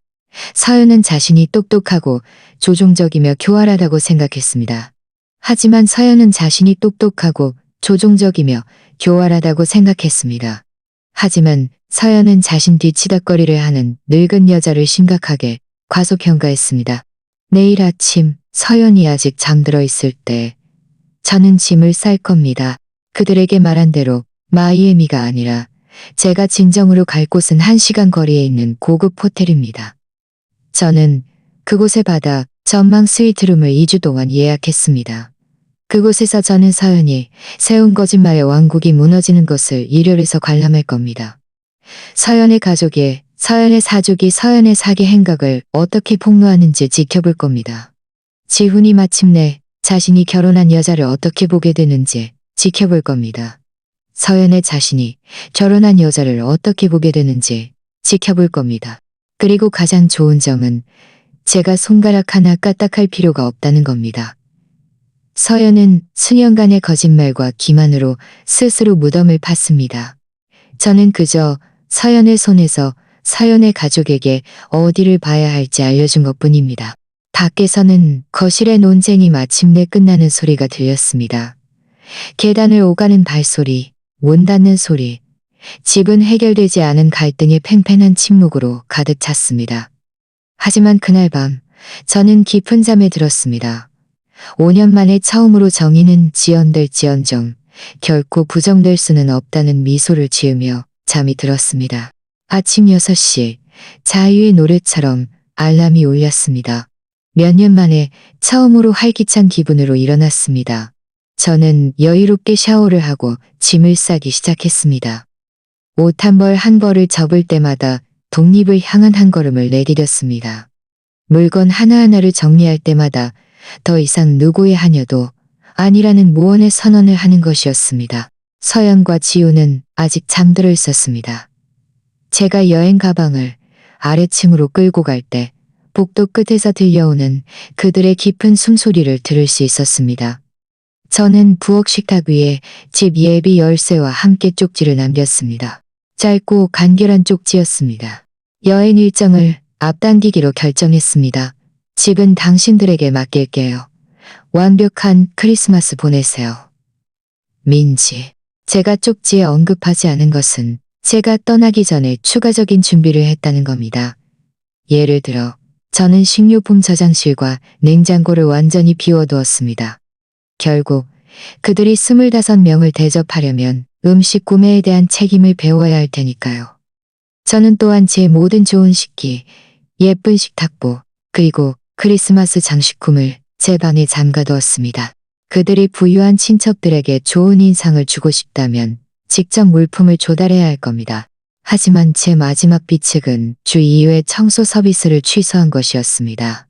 서연은 자신이 똑똑하고 조종적이며 교활하다고 생각했습니다. 하지만 서연은 자신이 똑똑하고 조종적이며 교활하다고 생각했습니다. 하지만 서연은 자신 뒤치다꺼리를 하는 늙은 여자를 심각하게 과소평가했습니다. 내일 아침 서연이 아직 잠들어 있을 때 저는 짐을 쌀 겁니다. 그들에게 말한 대로 마이애미가 아니라 제가 진정으로 갈 곳은 1시간 거리에 있는 고급 호텔입니다. 저는 그곳의 바다 전망 스위트룸을 2주 동안 예약했습니다. 그곳에서 저는 서연이 세운 거짓말의 왕국이 무너지는 것을 일요일에서 관람할 겁니다. 서연의 가족이, 서연의 사족이 서연의 사기 행각을 어떻게 폭로하는지 지켜볼 겁니다. 지훈이 마침내 자신이 결혼한 여자를 어떻게 보게 되는지 지켜볼 겁니다. 서연의 자신이 결혼한 여자를 어떻게 보게 되는지 지켜볼 겁니다. 그리고 가장 좋은 점은 제가 손가락 하나 까딱할 필요가 없다는 겁니다. 서연은 수년간의 거짓말과 기만으로 스스로 무덤을 팠습니다. 저는 그저 서연의 손에서 서연의 가족에게 어디를 봐야 할지 알려준 것뿐입니다. 밖에서는 거실의 논쟁이 마침내 끝나는 소리가 들렸습니다. 계단을 오가는 발소리, 문 닫는 소리, 집은 해결되지 않은 갈등의 팽팽한 침묵으로 가득 찼습니다. 하지만 그날 밤 저는 깊은 잠에 들었습니다. 5년 만에 처음으로 정의는 지연될지언정 결코 부정될 수는 없다는 미소를 지으며 잠이 들었습니다. 아침 6시 자유의 노래처럼 알람이 울렸습니다. 몇 년 만에 처음으로 활기찬 기분으로 일어났습니다. 저는 여유롭게 샤워를 하고 짐을 싸기 시작했습니다. 옷 한 벌 한 벌을 접을 때마다 독립을 향한 한 걸음을 내디뎠습니다. 물건 하나하나를 정리할 때마다 더 이상 누구의 하녀도 아니라는 무언의 선언을 하는 것이었습니다. 서연과 지우는 아직 잠들어 있었습니다. 제가 여행 가방을 아래층으로 끌고 갈 때 복도 끝에서 들려오는 그들의 깊은 숨소리를 들을 수 있었습니다. 저는 부엌 식탁 위에 집 예비 열쇠와 함께 쪽지를 남겼습니다. 짧고 간결한 쪽지였습니다. 여행 일정을 앞당기기로 결정했습니다. 집은 당신들에게 맡길게요. 완벽한 크리스마스 보내세요. 민지. 제가 쪽지에 언급하지 않은 것은 제가 떠나기 전에 추가적인 준비를 했다는 겁니다. 예를 들어 저는 식료품 저장실과 냉장고를 완전히 비워두었습니다. 결국 그들이 25명을 대접하려면 음식 구매에 대한 책임을 배워야 할 테니까요. 저는 또한 제 모든 좋은 식기, 예쁜 식탁보, 그리고 크리스마스 장식품을 제 방에 잠가두었습니다. 그들이 부유한 친척들에게 좋은 인상을 주고 싶다면 직접 물품을 조달해야 할 겁니다. 하지만 제 마지막 비책은 주 2회 청소 서비스를 취소한 것이었습니다.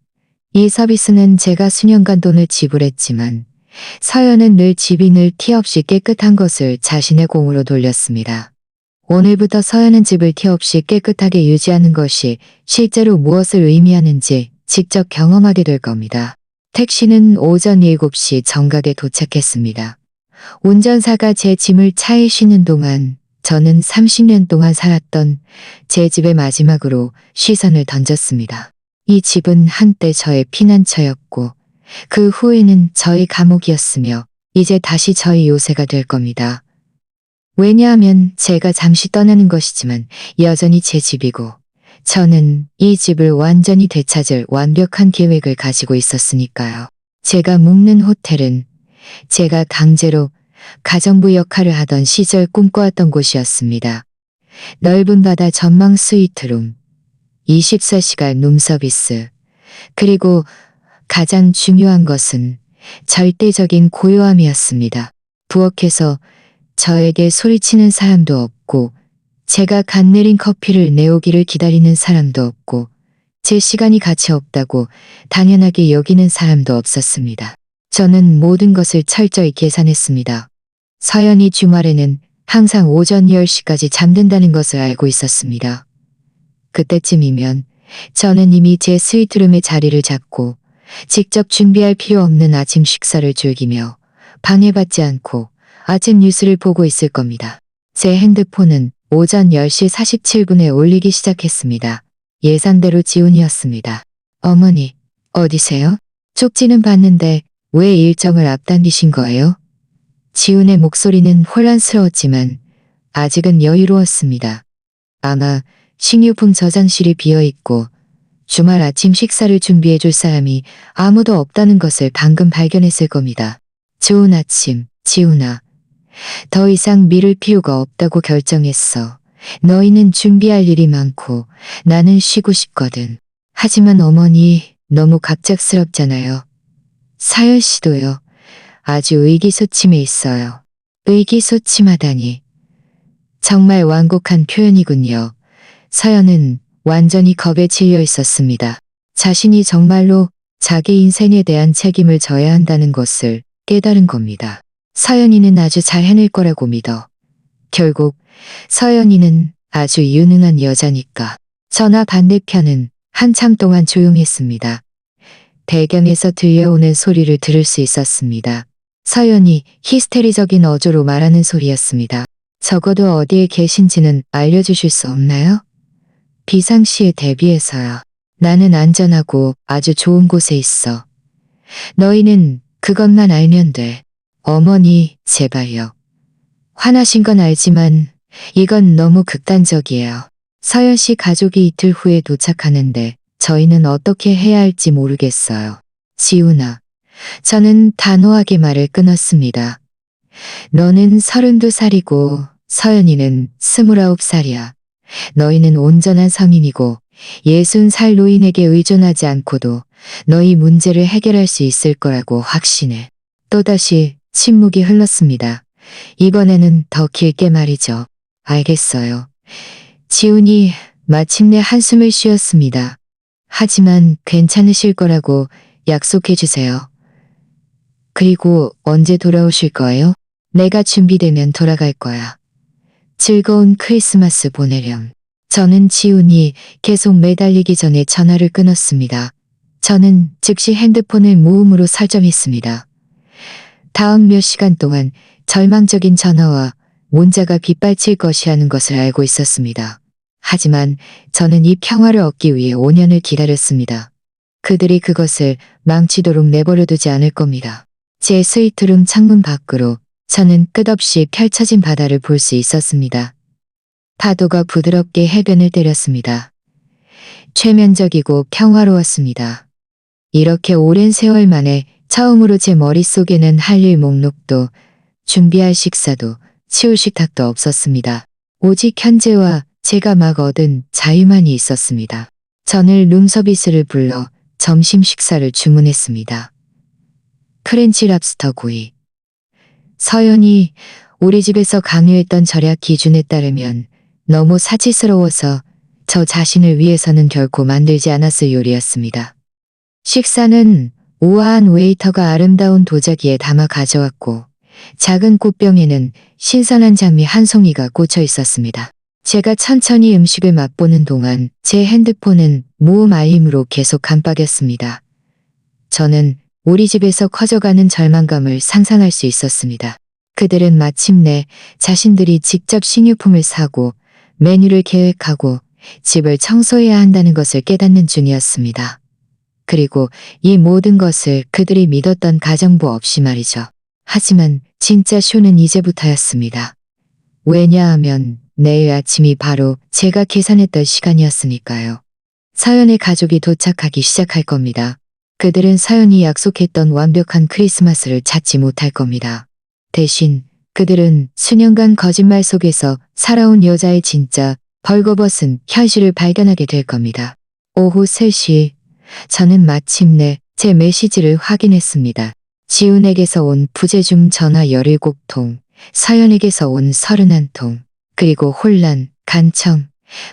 이 서비스는 제가 수년간 돈을 지불했지만 서연은 늘 집이 늘 티 없이 깨끗한 것을 자신의 공으로 돌렸습니다. 오늘부터 서연은 집을 티 없이 깨끗하게 유지하는 것이 실제로 무엇을 의미하는지 직접 경험하게 될 겁니다. 택시는 오전 7시 정각에 도착했습니다. 운전사가 제 짐을 차에 싣는 동안 저는 30년 동안 살았던 제 집의 마지막으로 시선을 던졌습니다. 이 집은 한때 저의 피난처였고 그 후에는 저의 감옥이었으며 이제 다시 저의 요새가 될 겁니다. 왜냐하면 제가 잠시 떠나는 것이지만 여전히 제 집이고 저는 이 집을 완전히 되찾을 완벽한 계획을 가지고 있었으니까요. 제가 묵는 호텔은 제가 강제로 가정부 역할을 하던 시절 꿈꿔왔던 곳이었습니다. 넓은 바다 전망 스위트룸, 24시간 룸서비스, 그리고 가장 중요한 것은 절대적인 고요함이었습니다. 부엌에서 저에게 소리치는 사람도 없고 제가 갓 내린 커피를 내오기를 기다리는 사람도 없고 제 시간이 가치 없다고 당연하게 여기는 사람도 없었습니다. 저는 모든 것을 철저히 계산했습니다. 서연이 주말에는 항상 오전 10시까지 잠든다는 것을 알고 있었습니다. 그때쯤이면 저는 이미 제 스위트룸에 자리를 잡고 직접 준비할 필요 없는 아침 식사를 즐기며 방해받지 않고 아침 뉴스를 보고 있을 겁니다. 제 핸드폰은 오전 10시 47분에 울리기 시작했습니다. 예상대로 지훈이었습니다. 어머니, 어디세요? 쪽지는 봤는데 왜 일정을 앞당기신 거예요? 지훈의 목소리는 혼란스러웠지만 아직은 여유로웠습니다. 아마 식료품 저장실이 비어있고 주말 아침 식사를 준비해줄 사람이 아무도 없다는 것을 방금 발견했을 겁니다. 좋은 아침, 지훈아. 더 이상 미룰 필요가 없다고 결정했어. 너희는 준비할 일이 많고 나는 쉬고 싶거든. 하지만 어머니 너무 갑작스럽잖아요. 사연 씨도요. 아주 의기소침해 있어요. 의기소침하다니. 정말 완곡한 표현이군요. 서연은 완전히 겁에 질려 있었습니다. 자신이 정말로 자기 인생에 대한 책임을 져야 한다는 것을 깨달은 겁니다. 서연이는 아주 잘 해낼 거라고 믿어. 결국 서연이는 아주 유능한 여자니까. 전화 반대편은 한참 동안 조용했습니다. 배경에서 들려오는 소리를 들을 수 있었습니다. 서연이 히스테리적인 어조로 말하는 소리였습니다. 적어도 어디에 계신지는 알려주실 수 없나요? 비상시에 대비해서요. 나는 안전하고 아주 좋은 곳에 있어. 너희는 그것만 알면 돼. 어머니, 제발요. 화나신 건 알지만 이건 너무 극단적이에요. 서연 씨 가족이 이틀 후에 도착하는데 저희는 어떻게 해야 할지 모르겠어요. 지훈아, 저는 단호하게 말을 끊었습니다. 너는 32살이고 서연이는 29살이야. 너희는 온전한 성인이고 60살 노인에게 의존하지 않고도 너희 문제를 해결할 수 있을 거라고 확신해. 또다시 침묵이 흘렀습니다. 이번에는 더 길게 말이죠. 알겠어요. 지훈이 마침내 한숨을 쉬었습니다. 하지만 괜찮으실 거라고 약속해 주세요. 그리고 언제 돌아오실 거예요? 내가 준비되면 돌아갈 거야. 즐거운 크리스마스 보내렴. 저는 지훈이 계속 매달리기 전에 전화를 끊었습니다. 저는 즉시 핸드폰을 무음으로 설정했습니다. 다음 몇 시간 동안 절망적인 전화와 문자가 빗발칠 것이라는 것을 알고 있었습니다. 하지만 저는 이 평화를 얻기 위해 5년을 기다렸습니다. 그들이 그것을 망치도록 내버려두지 않을 겁니다. 제 스위트룸 창문 밖으로 저는 끝없이 펼쳐진 바다를 볼 수 있었습니다. 파도가 부드럽게 해변을 때렸습니다. 최면적이고 평화로웠습니다. 이렇게 오랜 세월 만에 처음으로 제 머릿속에는 할 일 목록도 준비할 식사도 치울 식탁도 없었습니다. 오직 현재와 제가 막 얻은 자유만이 있었습니다. 저는 룸서비스를 불러 점심 식사를 주문했습니다. 프렌치 랍스터 구이. 서연이 우리 집에서 강요했던 절약 기준에 따르면 너무 사치스러워서 저 자신을 위해서는 결코 만들지 않았을 요리였습니다. 식사는 우아한 웨이터가 아름다운 도자기에 담아 가져왔고 작은 꽃병에는 신선한 장미 한 송이가 꽂혀 있었습니다. 제가 천천히 음식을 맛보는 동안 제 핸드폰은 무음 알림으로 계속 깜빡였습니다. 저는 우리 집에서 커져가는 절망감을 상상할 수 있었습니다. 그들은 마침내 자신들이 직접 식료품을 사고 메뉴를 계획하고 집을 청소해야 한다는 것을 깨닫는 중이었습니다. 그리고 이 모든 것을 그들이 믿었던 가정부 없이 말이죠. 하지만 진짜 쇼는 이제부터였습니다. 왜냐하면 내일 아침이 바로 제가 계산했던 시간이었으니까요. 서연의 가족이 도착하기 시작할 겁니다. 그들은 서연이 약속했던 완벽한 크리스마스를 찾지 못할 겁니다. 대신 그들은 수년간 거짓말 속에서 살아온 여자의 진짜 벌거벗은 현실을 발견하게 될 겁니다. 오후 3시 저는 마침내 제 메시지를 확인했습니다. 지훈에게서 온 부재중 전화 17통, 서연에게서 온 31통, 그리고 혼란, 간청,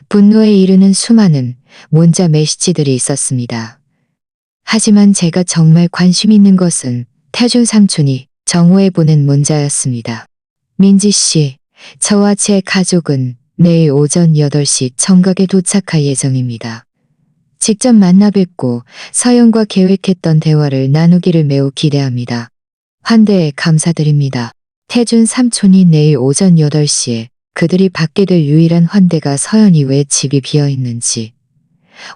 분노에 이르는 수많은 문자 메시지들이 있었습니다. 하지만 제가 정말 관심 있는 것은 태준 삼촌이 정오에 보낸 문자였습니다. 민지 씨, 저와 제 가족은 내일 오전 8시 청각에 도착할 예정입니다. 직접 만나 뵙고 서연과 계획했던 대화를 나누기를 매우 기대합니다. 환대에 감사드립니다. 태준 삼촌이 내일 오전 8시에 그들이 받게 될 유일한 환대가 서연이 왜 집이 비어 있는지,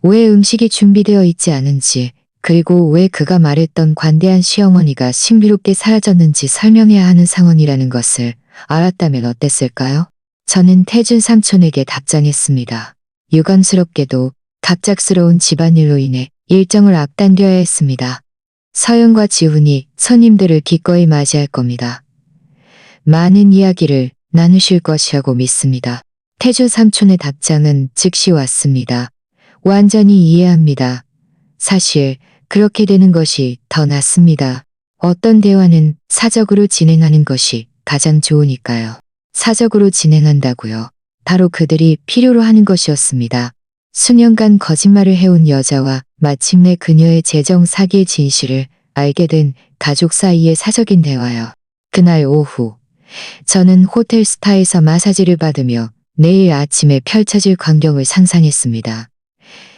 왜 음식이 준비되어 있지 않은지, 그리고 왜 그가 말했던 관대한 시어머니가 신비롭게 사라졌는지 설명해야 하는 상황이라는 것을 알았다면 어땠을까요? 저는 태준 삼촌에게 답장했습니다. 유감스럽게도 갑작스러운 집안일로 인해 일정을 앞당겨야 했습니다. 서연과 지훈이 손님들을 기꺼이 맞이할 겁니다. 많은 이야기를 나누실 것이라고 믿습니다. 태준 삼촌의 답장은 즉시 왔습니다. 완전히 이해합니다. 사실 그렇게 되는 것이 더 낫습니다. 어떤 대화는 사적으로 진행하는 것이 가장 좋으니까요. 사적으로 진행한다고요. 바로 그들이 필요로 하는 것이었습니다. 수년간 거짓말을 해온 여자와 마침내 그녀의 재정 사기의 진실을 알게 된 가족 사이의 사적인 대화요. 그날 오후 저는 호텔 스파에서 마사지를 받으며 내일 아침에 펼쳐질 광경을 상상했습니다.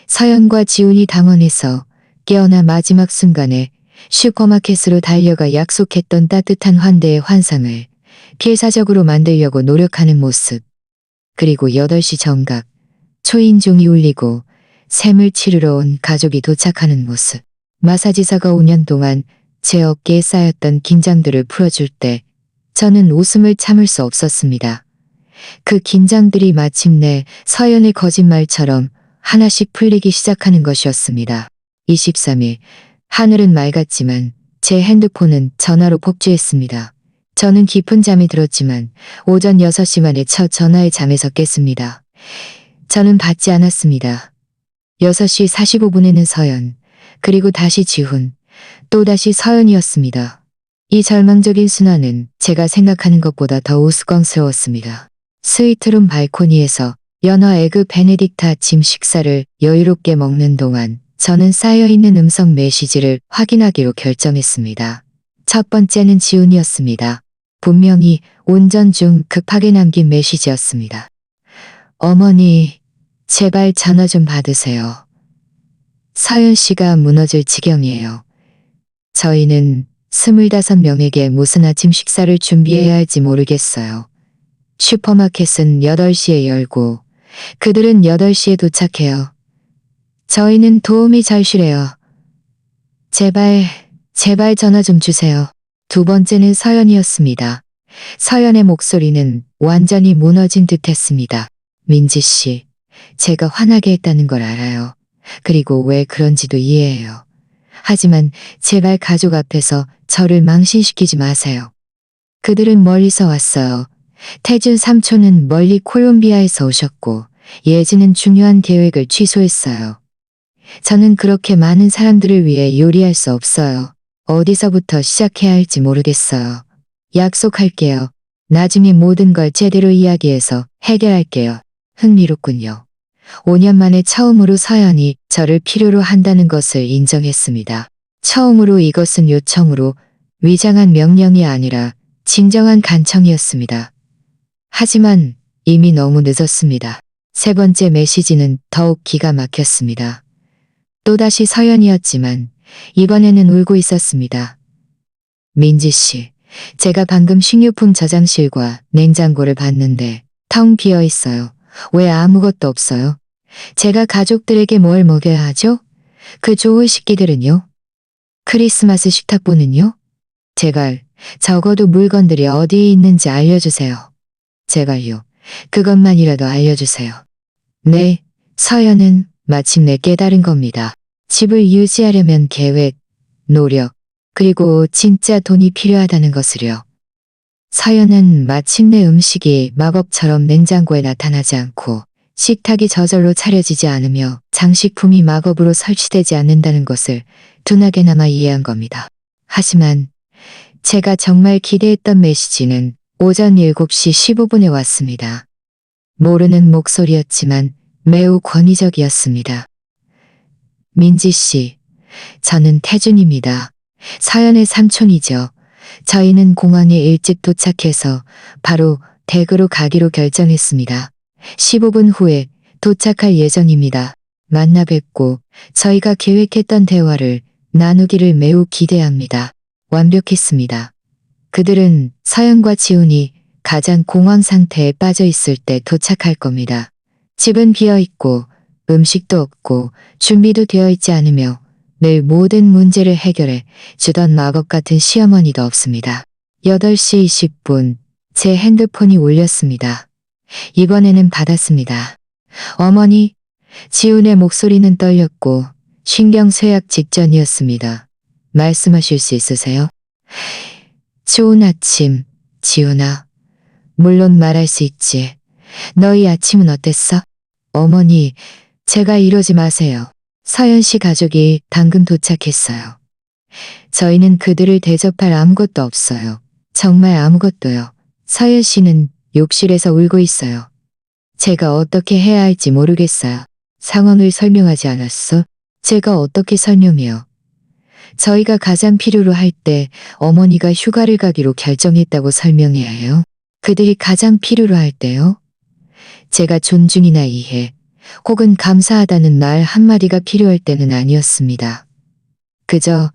서연과 지훈이 당원해서 깨어나 마지막 순간에 슈퍼마켓으로 달려가 약속했던 따뜻한 환대의 환상을 필사적으로 만들려고 노력하는 모습. 그리고 8시 정각 초인종이 울리고 샘을 치르러 온 가족이 도착하는 모습. 마사지사가 5년 동안 제 어깨에 쌓였던 긴장들을 풀어줄 때 저는 웃음을 참을 수 없었습니다. 그 긴장들이 마침내 서연의 거짓말처럼 하나씩 풀리기 시작하는 것이었습니다. 23일, 하늘은 맑았지만 제 핸드폰은 전화로 폭주했습니다. 저는 깊은 잠이 들었지만 오전 6시 만에 첫 전화의 잠에서 깼습니다. 저는 받지 않았습니다. 6시 45분에는 서연, 그리고 다시 지훈, 또다시 서연이었습니다. 이 절망적인 순환은 제가 생각하는 것보다 더 우스꽝스러웠습니다. 스위트룸 발코니에서 연어 에그 베네딕트 아침 식사를 여유롭게 먹는 동안 저는 쌓여있는 음성 메시지를 확인하기로 결정했습니다. 첫 번째는 지훈이었습니다. 분명히 운전 중 급하게 남긴 메시지였습니다. 어머니, 제발 전화 좀 받으세요. 서연 씨가 무너질 지경이에요. 저희는 25명에게 무슨 아침 식사를 준비해야 할지 모르겠어요. 슈퍼마켓은 8시에 열고 그들은 8시에 도착해요. 저희는 도움이 절실해요. 제발 전화 좀 주세요. 두 번째는 서연이었습니다. 서연의 목소리는 완전히 무너진 듯 했습니다. 민지 씨, 제가 화나게 했다는 걸 알아요. 그리고 왜 그런지도 이해해요. 하지만 제발 가족 앞에서 저를 망신시키지 마세요. 그들은 멀리서 왔어요. 태준 삼촌은 멀리 콜롬비아에서 오셨고 예지는 중요한 계획을 취소했어요. 저는 그렇게 많은 사람들을 위해 요리할 수 없어요. 어디서부터 시작해야 할지 모르겠어요. 약속할게요. 나중에 모든 걸 제대로 이야기해서 해결할게요. 흥미롭군요. 5년 만에 처음으로 서연이 저를 필요로 한다는 것을 인정했습니다. 처음으로 이것은 요청으로 위장한 명령이 아니라 진정한 간청이었습니다. 하지만 이미 너무 늦었습니다. 세 번째 메시지는 더욱 기가 막혔습니다. 또다시 서연이었지만 이번에는 울고 있었습니다. 민지 씨, 제가 방금 식료품 저장실과 냉장고를 봤는데 텅 비어 있어요. 왜 아무것도 없어요? 제가 가족들에게 뭘 먹여야 하죠? 그 좋은 식기들은요? 크리스마스 식탁보는요? 제발 적어도 물건들이 어디에 있는지 알려주세요. 제발요. 그것만이라도 알려주세요. 네, 서연은 마침내 깨달은 겁니다. 집을 유지하려면 계획, 노력, 그리고 진짜 돈이 필요하다는 것을요. 서연은 마침내 음식이 마법처럼 냉장고에 나타나지 않고 식탁이 저절로 차려지지 않으며 장식품이 마법으로 설치되지 않는다는 것을 둔하게나마 이해한 겁니다. 하지만 제가 정말 기대했던 메시지는 오전 7시 15분에 왔습니다. 모르는 목소리였지만 매우 권위적이었습니다. 민지 씨, 저는 태준입니다. 서연의 삼촌이죠. 저희는 공항에 일찍 도착해서 바로 댁으로 가기로 결정했습니다. 15분 후에 도착할 예정입니다. 만나 뵙고 저희가 계획했던 대화를 나누기를 매우 기대합니다. 완벽했습니다. 그들은 서연과 지훈이 가장 공황 상태에 빠져 있을 때 도착할 겁니다. 집은 비어 있고 음식도 없고 준비도 되어 있지 않으며 늘 모든 문제를 해결해 주던 마법 같은 시어머니도 없습니다. 8시 20분 제 핸드폰이 울렸습니다. 이번에는 받았습니다. 어머니, 지훈의 목소리는 떨렸고 신경쇠약 직전이었습니다. 말씀하실 수 있으세요? 좋은 아침, 지훈아. 물론 말할 수 있지. 너희 아침은 어땠어? 어머니, 제가 이러지 마세요. 서연 씨 가족이 방금 도착했어요. 저희는 그들을 대접할 아무것도 없어요. 정말 아무것도요. 서연 씨는 욕실에서 울고 있어요. 제가 어떻게 해야 할지 모르겠어요. 상황을 설명하지 않았어? 제가 어떻게 설명해요? 저희가 가장 필요로 할 때 어머니가 휴가를 가기로 결정했다고 설명해야 해요. 그들이 가장 필요로 할 때요? 제가 존중이나 이해, 혹은 감사하다는 말 한마디가 필요할 때는 아니었습니다. 그저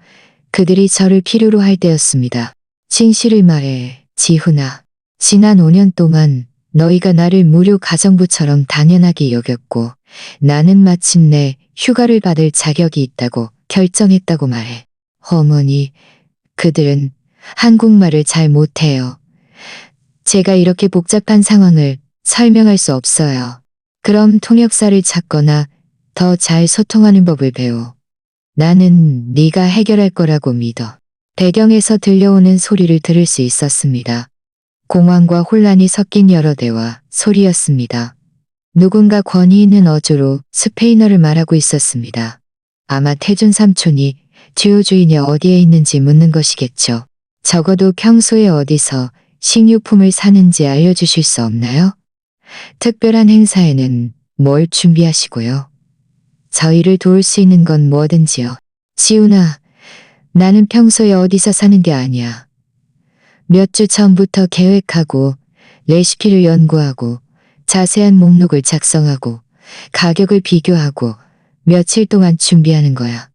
그들이 저를 필요로 할 때였습니다. 진실을 말해, 지훈아. 지난 5년 동안 너희가 나를 무료 가정부처럼 당연하게 여겼고 나는 마침내 휴가를 받을 자격이 있다고 결정했다고 말해. 어머니, 그들은 한국말을 잘 못해요. 제가 이렇게 복잡한 상황을 설명할 수 없어요. 그럼 통역사를 찾거나 더 잘 소통하는 법을 배워. 나는 네가 해결할 거라고 믿어. 배경에서 들려오는 소리를 들을 수 있었습니다. 공황과 혼란이 섞인 여러 대화, 소리였습니다. 누군가 권위 있는 어조로 스페인어를 말하고 있었습니다. 아마 태준 삼촌이 주요 주인이 어디에 있는지 묻는 것이겠죠. 적어도 평소에 어디서 식료품을 사는지 알려주실 수 없나요? 특별한 행사에는 뭘 준비하시고요? 저희를 도울 수 있는 건 뭐든지요. 지훈아, 나는 평소에 어디서 사는 게 아니야. 몇 주 전부터 계획하고 레시피를 연구하고 자세한 목록을 작성하고 가격을 비교하고 며칠 동안 준비하는 거야.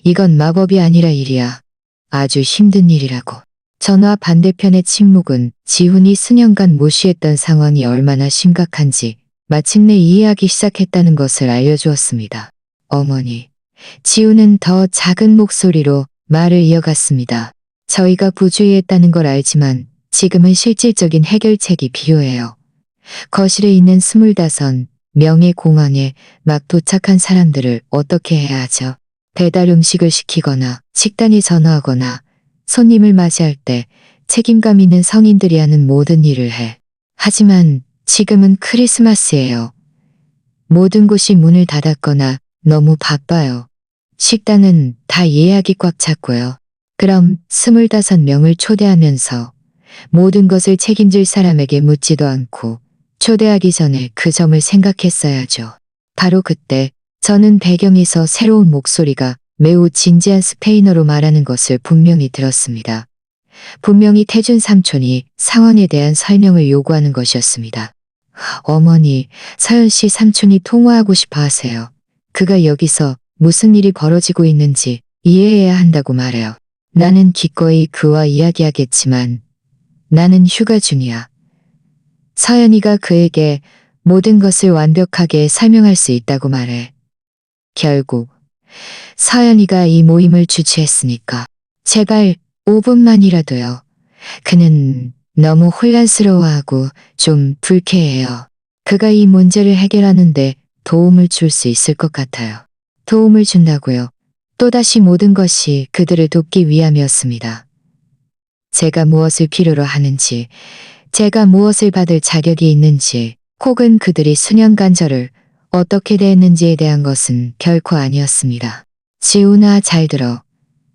이건 마법이 아니라 일이야. 아주 힘든 일이라고. 전화 반대편의 침묵은 지훈이 수년간 무시했던 상황이 얼마나 심각한지 마침내 이해하기 시작했다는 것을 알려주었습니다. 어머니. 지훈은 더 작은 목소리로 말을 이어갔습니다. 저희가 부주의했다는 걸 알지만 지금은 실질적인 해결책이 필요해요. 거실에 있는 25명의 공항에 막 도착한 사람들을 어떻게 해야 하죠? 배달 음식을 시키거나 식단에 전화하거나 손님을 맞이할 때 책임감 있는 성인들이 하는 모든 일을 해. 하지만 지금은 크리스마스예요. 모든 곳이 문을 닫았거나 너무 바빠요. 식당은 다 예약이 꽉 찼고요. 그럼 25명을 초대하면서 모든 것을 책임질 사람에게 묻지도 않고 초대하기 전에 그 점을 생각했어야죠. 바로 그때 저는 배경에서 새로운 목소리가 매우 진지한 스페인어로 말하는 것을 분명히 들었습니다. 분명히 태준 삼촌이 상황에 대한 설명을 요구하는 것이었습니다. 어머니, 서연 씨 삼촌이 통화하고 싶어 하세요. 그가 여기서 무슨 일이 벌어지고 있는지 이해해야 한다고 말해요. 나는 기꺼이 그와 이야기하겠지만 나는 휴가 중이야. 서연이가 그에게 모든 것을 완벽하게 설명할 수 있다고 말해. 결국 서연이가 이 모임을 주최했으니까 제발 5분만이라도요. 그는 너무 혼란스러워하고 좀 불쾌해요. 그가 이 문제를 해결하는데 도움을 줄 수 있을 것 같아요. 도움을 준다고요. 또다시 모든 것이 그들을 돕기 위함이었습니다. 제가 무엇을 필요로 하는지, 제가 무엇을 받을 자격이 있는지, 혹은 그들이 수년간 저를 어떻게 대했는지에 대한 것은 결코 아니었습니다. 지훈아, 잘 들어.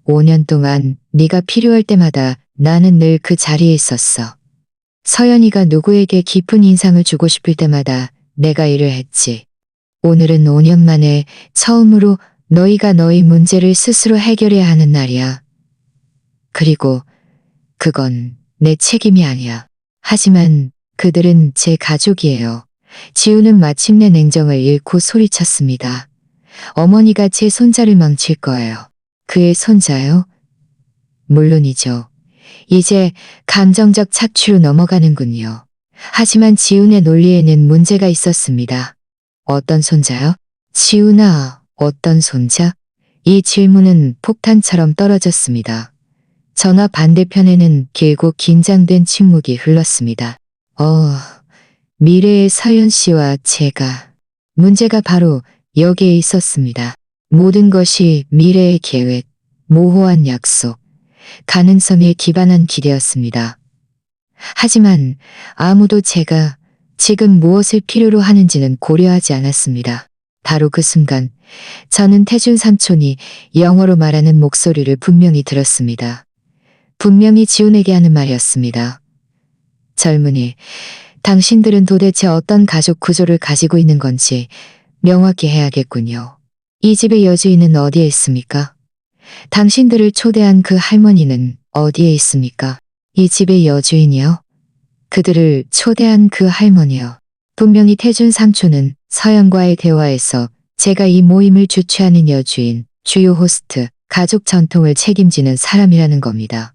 5년 동안 네가 필요할 때마다 나는 늘 그 자리에 있었어. 서연이가 누구에게 깊은 인상을 주고 싶을 때마다 내가 일을 했지. 오늘은 5년 만에 처음으로 너희가 너희 문제를 스스로 해결해야 하는 날이야. 그리고 그건 내 책임이 아니야. 하지만 그들은 제 가족이에요. 지우는 마침내 냉정을 잃고 소리쳤습니다. 어머니가 제 손자를 망칠 거예요. 그의 손자요? 물론이죠. 이제 감정적 착취로 넘어가는군요. 하지만 지훈의 논리에는 문제가 있었습니다. 어떤 손자요? 지훈아, 어떤 손자? 이 질문은 폭탄처럼 떨어졌습니다. 전화 반대편에는 길고 긴장된 침묵이 흘렀습니다. 미래의 서연 씨와 제가. 문제가 바로 여기에 있었습니다. 모든 것이 미래의 계획, 모호한 약속, 가능성에 기반한 기대였습니다. 하지만 아무도 제가 지금 무엇을 필요로 하는지는 고려하지 않았습니다. 바로 그 순간 저는 태준 삼촌이 영어로 말하는 목소리를 분명히 들었습니다. 분명히 지훈에게 하는 말이었습니다. 젊은이, 당신들은 도대체 어떤 가족 구조를 가지고 있는 건지 명확히 해야겠군요. 이 집의 여주인은 어디에 있습니까? 당신들을 초대한 그 할머니는 어디에 있습니까? 이 집의 여주인이요? 그들을 초대한 그 할머니요. 분명히 태준 삼촌은 서연과의 대화에서 제가 이 모임을 주최하는 여주인, 주요 호스트, 가족 전통을 책임지는 사람이라는 겁니다.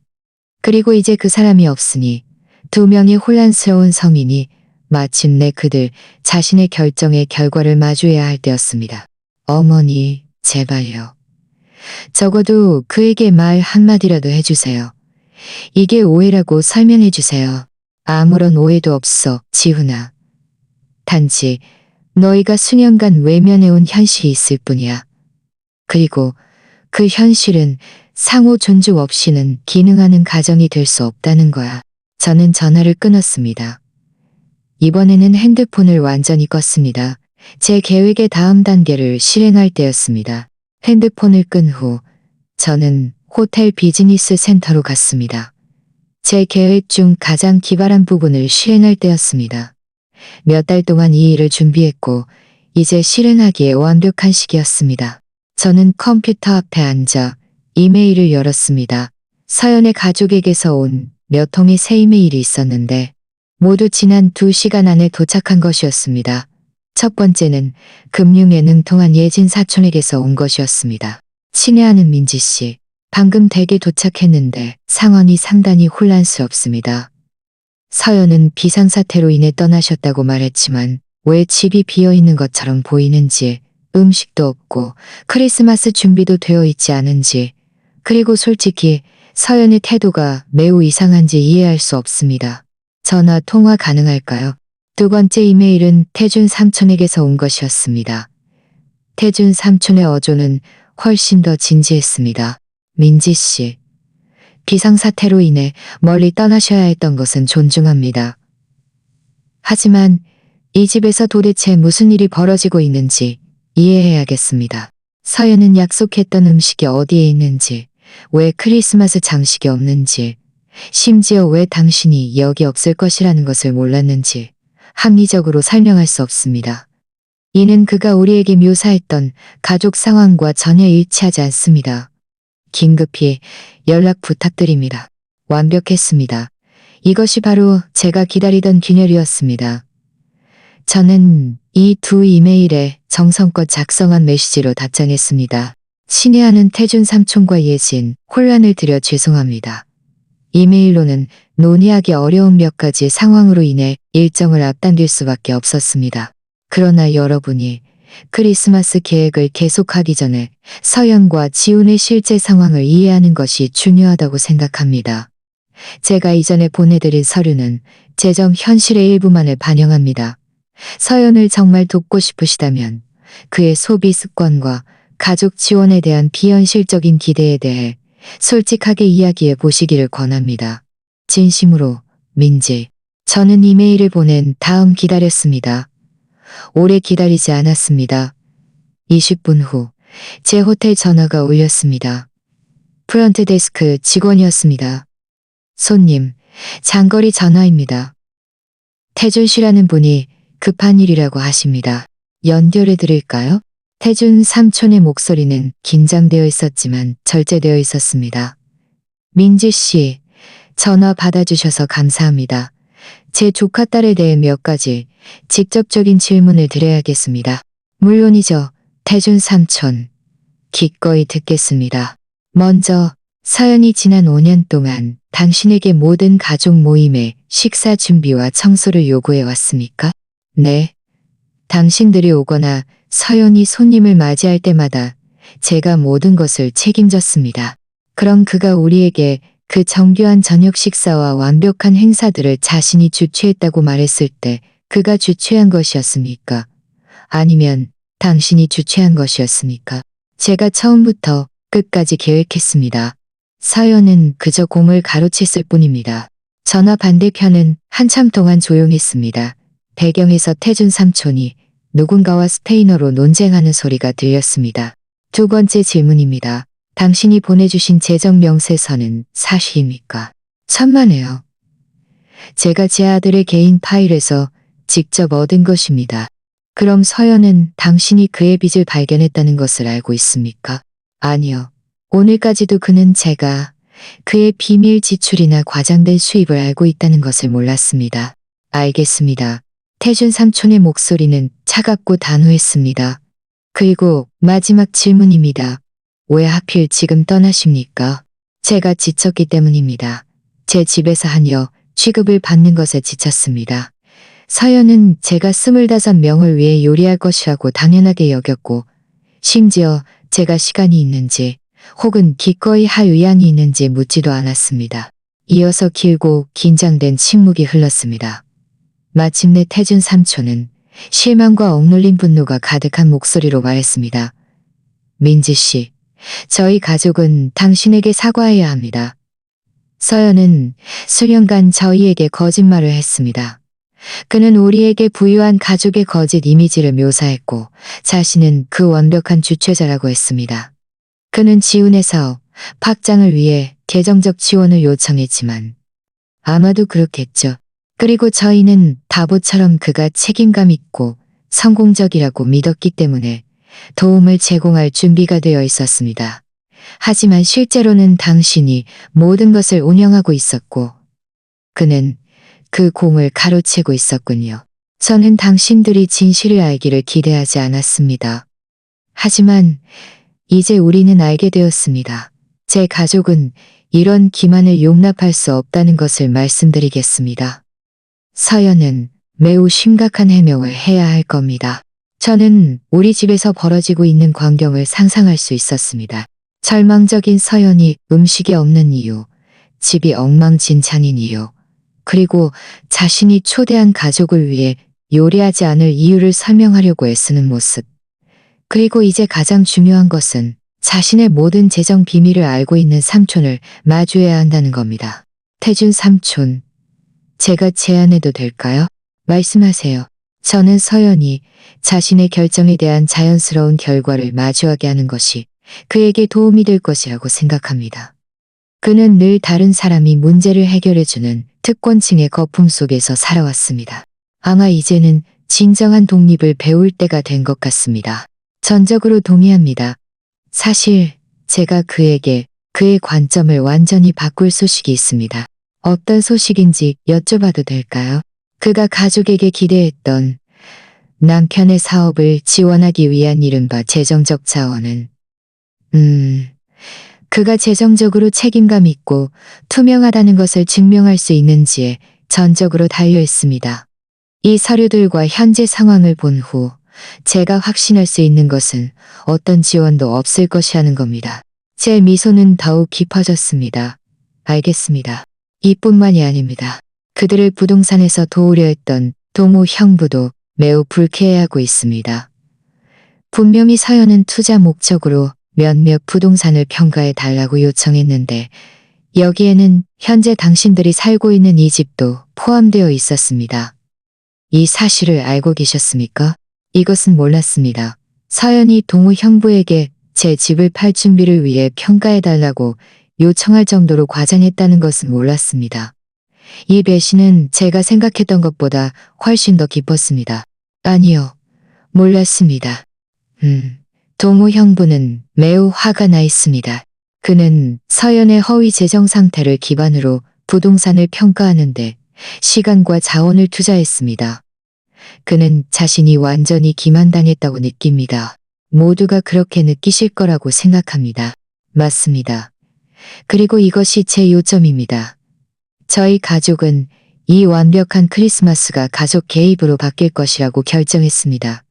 그리고 이제 그 사람이 없으니 2명의 혼란스러운 성인이 마침내 그들 자신의 결정의 결과를 마주해야 할 때였습니다. 어머니, 제발요. 적어도 그에게 말 한마디라도 해주세요. 이게 오해라고 설명해주세요. 아무런 오해도 없어, 지훈아. 단지 너희가 수년간 외면해온 현실이 있을 뿐이야. 그리고 그 현실은 상호 존중 없이는 기능하는 가정이 될 수 없다는 거야. 저는 전화를 끊었습니다. 이번에는 핸드폰을 완전히 껐습니다. 제 계획의 다음 단계를 실행할 때였습니다. 핸드폰을 끈 후 저는 호텔 비즈니스 센터로 갔습니다. 제 계획 중 가장 기발한 부분을 실행할 때였습니다. 몇 달 동안 이 일을 준비했고 이제 실행하기에 완벽한 시기였습니다. 저는 컴퓨터 앞에 앉아 이메일을 열었습니다. 서연의 가족에게서 온 몇 통의 새 이메일이 있었는데 모두 지난 2시간 안에 도착한 것이었습니다. 첫 번째는 금융에 능통한 예진 사촌에게서 온 것이었습니다. 친애하는 민지 씨, 방금 댁에 도착했는데 상황이 상당히 혼란스럽습니다. 서연은 비상사태로 인해 떠나셨다고 말했지만 왜 집이 비어있는 것처럼 보이는지, 음식도 없고 크리스마스 준비도 되어 있지 않은지, 그리고 솔직히 서연의 태도가 매우 이상한지 이해할 수 없습니다. 전화 통화 가능할까요? 두 번째 이메일은 태준 삼촌에게서 온 것이었습니다. 태준 삼촌의 어조는 훨씬 더 진지했습니다. 민지 씨, 비상사태로 인해 멀리 떠나셔야 했던 것은 존중합니다. 하지만 이 집에서 도대체 무슨 일이 벌어지고 있는지 이해해야겠습니다. 서연은 약속했던 음식이 어디에 있는지, 왜 크리스마스 장식이 없는지, 심지어 왜 당신이 여기 없을 것이라는 것을 몰랐는지 합리적으로 설명할 수 없습니다. 이는 그가 우리에게 묘사했던 가족 상황과 전혀 일치하지 않습니다. 긴급히 연락 부탁드립니다. 완벽했습니다. 이것이 바로 제가 기다리던 균열이었습니다. 저는 이 두 이메일에 정성껏 작성한 메시지로 답장했습니다. 친애하는 태준 삼촌과 예진, 혼란을 드려 죄송합니다. 이메일로는 논의하기 어려운 몇 가지 상황으로 인해 일정을 앞당길 수밖에 없었습니다. 그러나 여러분이 크리스마스 계획을 계속하기 전에 서연과 지훈의 실제 상황을 이해하는 것이 중요하다고 생각합니다. 제가 이전에 보내드린 서류는 재정 현실의 일부만을 반영합니다. 서연을 정말 돕고 싶으시다면 그의 소비 습관과 가족 지원에 대한 비현실적인 기대에 대해 솔직하게 이야기해 보시기를 권합니다. 진심으로, 민지. 저는 이메일을 보낸 다음 기다렸습니다. 오래 기다리지 않았습니다. 20분 후, 제 호텔 전화가 울렸습니다. 프런트 데스크 직원이었습니다. 손님, 장거리 전화입니다. 태준 씨라는 분이 급한 일이라고 하십니다. 연결해 드릴까요? 태준 삼촌의 목소리는 긴장되어 있었지만 절제되어 있었습니다. 민지 씨, 전화 받아주셔서 감사합니다. 제 조카 딸에 대해 몇 가지 직접적인 질문을 드려야겠습니다. 물론이죠, 태준 삼촌. 기꺼이 듣겠습니다. 먼저, 서연이 지난 5년 동안 당신에게 모든 가족 모임의 식사 준비와 청소를 요구해 왔습니까? 네. 당신들이 오거나 서연이 손님을 맞이할 때마다 제가 모든 것을 책임졌습니다. 그럼 그가 우리에게 그 정교한 저녁 식사와 완벽한 행사들을 자신이 주최했다고 말했을 때 그가 주최한 것이었습니까? 아니면 당신이 주최한 것이었습니까? 제가 처음부터 끝까지 계획했습니다. 서연은 그저 공을 가로챘을 뿐입니다. 전화 반대편은 한참 동안 조용했습니다. 배경에서 태준 삼촌이 누군가와 스페인어로 논쟁하는 소리가 들렸습니다. 두 번째 질문입니다. 당신이 보내주신 재정 명세서는 사실입니까? 천만에요. 제가 제 아들의 개인 파일에서 직접 얻은 것입니다. 그럼 서연은 당신이 그의 빚을 발견했다는 것을 알고 있습니까? 아니요. 오늘까지도 그는 제가 그의 비밀 지출이나 과장된 수입을 알고 있다는 것을 몰랐습니다. 알겠습니다. 태준 삼촌의 목소리는 차갑고 단호했습니다. 그리고 마지막 질문입니다. 왜 하필 지금 떠나십니까? 제가 지쳤기 때문입니다. 제 집에서 하녀 취급을 받는 것에 지쳤습니다. 서연은 제가 25명을 위해 요리할 것이라고 당연하게 여겼고 심지어 제가 시간이 있는지 혹은 기꺼이 할 의향이 있는지 묻지도 않았습니다. 이어서 길고 긴장된 침묵이 흘렀습니다. 마침내 태준 삼촌은 실망과 억눌린 분노가 가득한 목소리로 말했습니다. 민지 씨, 저희 가족은 당신에게 사과해야 합니다. 서연은 수년간 저희에게 거짓말을 했습니다. 그는 우리에게 부유한 가족의 거짓 이미지를 묘사했고 자신은 그 완벽한 주최자라고 했습니다. 그는 지훈의 사업, 확장을 위해 재정적 지원을 요청했지만 아마도 그렇겠죠. 그리고 저희는 바보처럼 그가 책임감 있고 성공적이라고 믿었기 때문에 도움을 제공할 준비가 되어 있었습니다. 하지만 실제로는 당신이 모든 것을 운영하고 있었고 그는 그 공을 가로채고 있었군요. 저는 당신들이 진실을 알기를 기대하지 않았습니다. 하지만 이제 우리는 알게 되었습니다. 제 가족은 이런 기만을 용납할 수 없다는 것을 말씀드리겠습니다. 서연은 매우 심각한 해명을 해야 할 겁니다. 저는 우리 집에서 벌어지고 있는 광경을 상상할 수 있었습니다. 절망적인 서연이 음식이 없는 이유, 집이 엉망진창인 이유, 그리고 자신이 초대한 가족을 위해 요리하지 않을 이유를 설명하려고 애쓰는 모습. 그리고 이제 가장 중요한 것은 자신의 모든 재정 비밀을 알고 있는 삼촌을 마주해야 한다는 겁니다. 태준 삼촌, 제가 제안해도 될까요? 말씀하세요. 저는 서연이 자신의 결정에 대한 자연스러운 결과를 마주하게 하는 것이 그에게 도움이 될 것이라고 생각합니다. 그는 늘 다른 사람이 문제를 해결해주는 특권층의 거품 속에서 살아왔습니다. 아마 이제는 진정한 독립을 배울 때가 된 것 같습니다. 전적으로 동의합니다. 사실 제가 그에게 그의 관점을 완전히 바꿀 소식이 있습니다. 어떤 소식인지 여쭤봐도 될까요? 그가 가족에게 기대했던 남편의 사업을 지원하기 위한 이른바 재정적 자원은 그가 재정적으로 책임감 있고 투명하다는 것을 증명할 수 있는지에 전적으로 달려 있습니다. 이 서류들과 현재 상황을 본 후 제가 확신할 수 있는 것은 어떤 지원도 없을 것이라는 겁니다. 제 미소는 더욱 깊어졌습니다. 알겠습니다. 이뿐만이 아닙니다. 그들을 부동산에서 도우려 했던 동호 형부도 매우 불쾌해하고 있습니다. 분명히 서연은 투자 목적으로 몇몇 부동산을 평가해 달라고 요청했는데 여기에는 현재 당신들이 살고 있는 이 집도 포함되어 있었습니다. 이 사실을 알고 계셨습니까? 이것은 몰랐습니다. 서연이 동우 형부에게 제 집을 팔 준비를 위해 평가해 달라고 요청할 정도로 과장했다는 것은 몰랐습니다. 이 배신은 제가 생각했던 것보다 훨씬 더 깊었습니다. 아니요, 몰랐습니다. 동우 형부는 매우 화가 나 있습니다. 그는 서연의 허위 재정 상태를 기반으로 부동산을 평가하는데 시간과 자원을 투자했습니다. 그는 자신이 완전히 기만당했다고 느낍니다. 모두가 그렇게 느끼실 거라고 생각합니다. 맞습니다. 그리고 이것이 제 요점입니다. 저희 가족은 이 완벽한 크리스마스가 가족 개입으로 바뀔 것이라고 결정했습니다.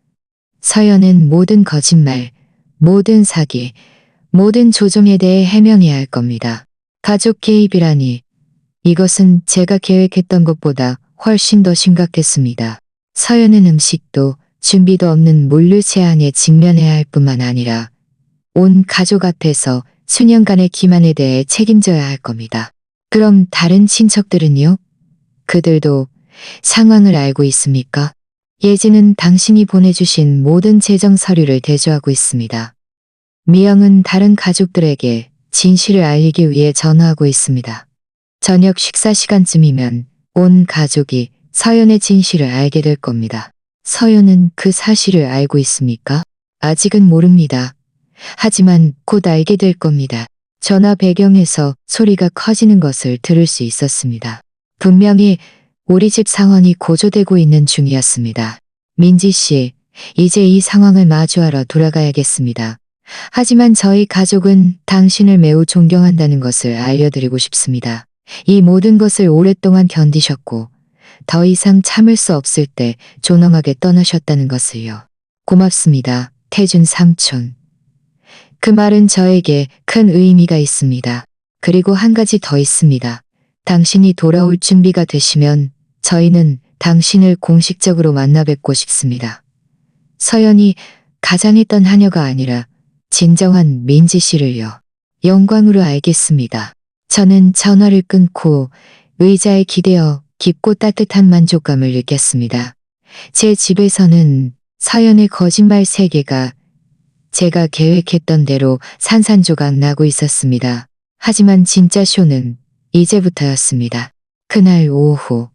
서연은 모든 거짓말, 모든 사기, 모든 조종에 대해 해명해야 할 겁니다. 가족 개입이라니 이것은 제가 계획했던 것보다 훨씬 더 심각했습니다. 서연은 음식도 준비도 없는 물류 제한에 직면해야 할 뿐만 아니라 온 가족 앞에서 수년간의 기만에 대해 책임져야 할 겁니다. 그럼 다른 친척들은요? 그들도 상황을 알고 있습니까? 예지는 당신이 보내주신 모든 재정 서류를 대조하고 있습니다. 미영은 다른 가족들에게 진실을 알리기 위해 전화하고 있습니다. 저녁 식사 시간쯤이면 온 가족이 서연의 진실을 알게 될 겁니다. 서연은 그 사실을 알고 있습니까? 아직은 모릅니다. 하지만 곧 알게 될 겁니다. 전화 배경에서 소리가 커지는 것을 들을 수 있었습니다. 분명히 우리 집 상황이 고조되고 있는 중이었습니다. 민지 씨, 이제 이 상황을 마주하러 돌아가야겠습니다. 하지만 저희 가족은 당신을 매우 존경한다는 것을 알려드리고 싶습니다. 이 모든 것을 오랫동안 견디셨고 더 이상 참을 수 없을 때 존엄하게 떠나셨다는 것을요. 고맙습니다. 태준 삼촌. 그 말은 저에게 큰 의미가 있습니다. 그리고 한 가지 더 있습니다. 당신이 돌아올 준비가 되시면 저희는 당신을 공식적으로 만나 뵙고 싶습니다. 서연이 가장했던 하녀가 아니라 진정한 민지 씨를요. 영광으로 알겠습니다. 저는 전화를 끊고 의자에 기대어 깊고 따뜻한 만족감을 느꼈습니다. 제 집에서는 서연의 거짓말 세계가 제가 계획했던 대로 산산조각 나고 있었습니다. 하지만 진짜 쇼는 이제부터였습니다. 그날 오후,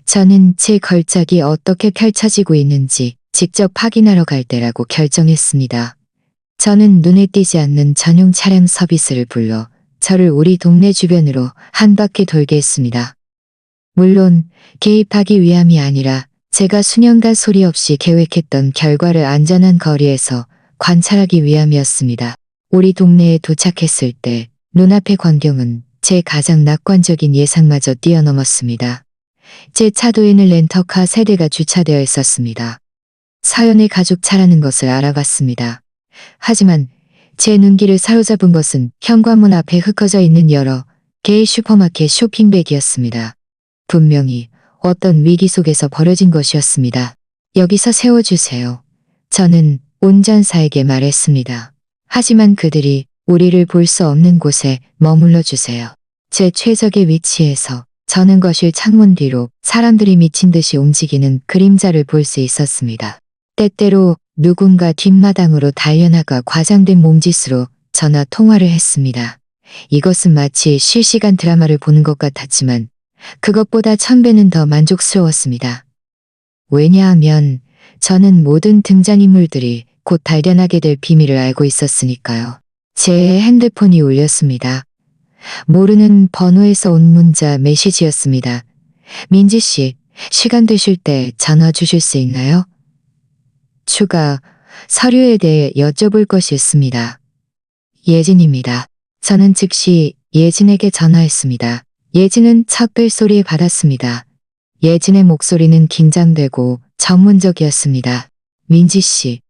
저는 제 걸작이 어떻게 펼쳐지고 있는지 직접 확인하러 갈 때라고 결정했습니다. 저는 눈에 띄지 않는 전용 차량 서비스를 불러 저를 우리 동네 주변으로 한 바퀴 돌게 했습니다. 물론 개입하기 위함이 아니라 제가 수년간 소리 없이 계획했던 결과를 안전한 거리에서 관찰하기 위함이었습니다. 우리 동네에 도착했을 때 눈앞의 광경은 제 가장 낙관적인 예상마저 뛰어넘었습니다. 제 차도에는 렌터카 3대가 주차되어 있었습니다. 서연의 가족 차라는 것을 알아봤습니다. 하지만 제 눈길을 사로잡은 것은 현관문 앞에 흩어져 있는 여러 개의 슈퍼마켓 쇼핑백이었습니다. 분명히 어떤 위기 속에서 벌어진 것이었습니다. 여기서 세워주세요. 저는 운전사에게 말했습니다. 하지만 그들이 우리를 볼 수 없는 곳에 머물러 주세요. 제 최적의 위치에서 저는 거실 창문 뒤로 사람들이 미친 듯이 움직이는 그림자를 볼 수 있었습니다. 때때로 누군가 뒷마당으로 달려나가 과장된 몸짓으로 전화 통화를 했습니다. 이것은 마치 실시간 드라마를 보는 것 같았지만 그것보다 1000배는 더 만족스러웠습니다. 왜냐하면 저는 모든 등장인물들이 곧 발견하게 될 비밀을 알고 있었으니까요. 제 핸드폰이 울렸습니다. 모르는 번호에서 온 문자 메시지였습니다. 민지 씨, 시간 되실 때 전화 주실 수 있나요? 추가 서류에 대해 여쭤볼 것이 있습니다. 예진입니다. 저는 즉시 예진에게 전화했습니다. 예진은 첫 벨소리에 받았습니다. 예진의 목소리는 긴장되고 전문적이었습니다. 민지 씨,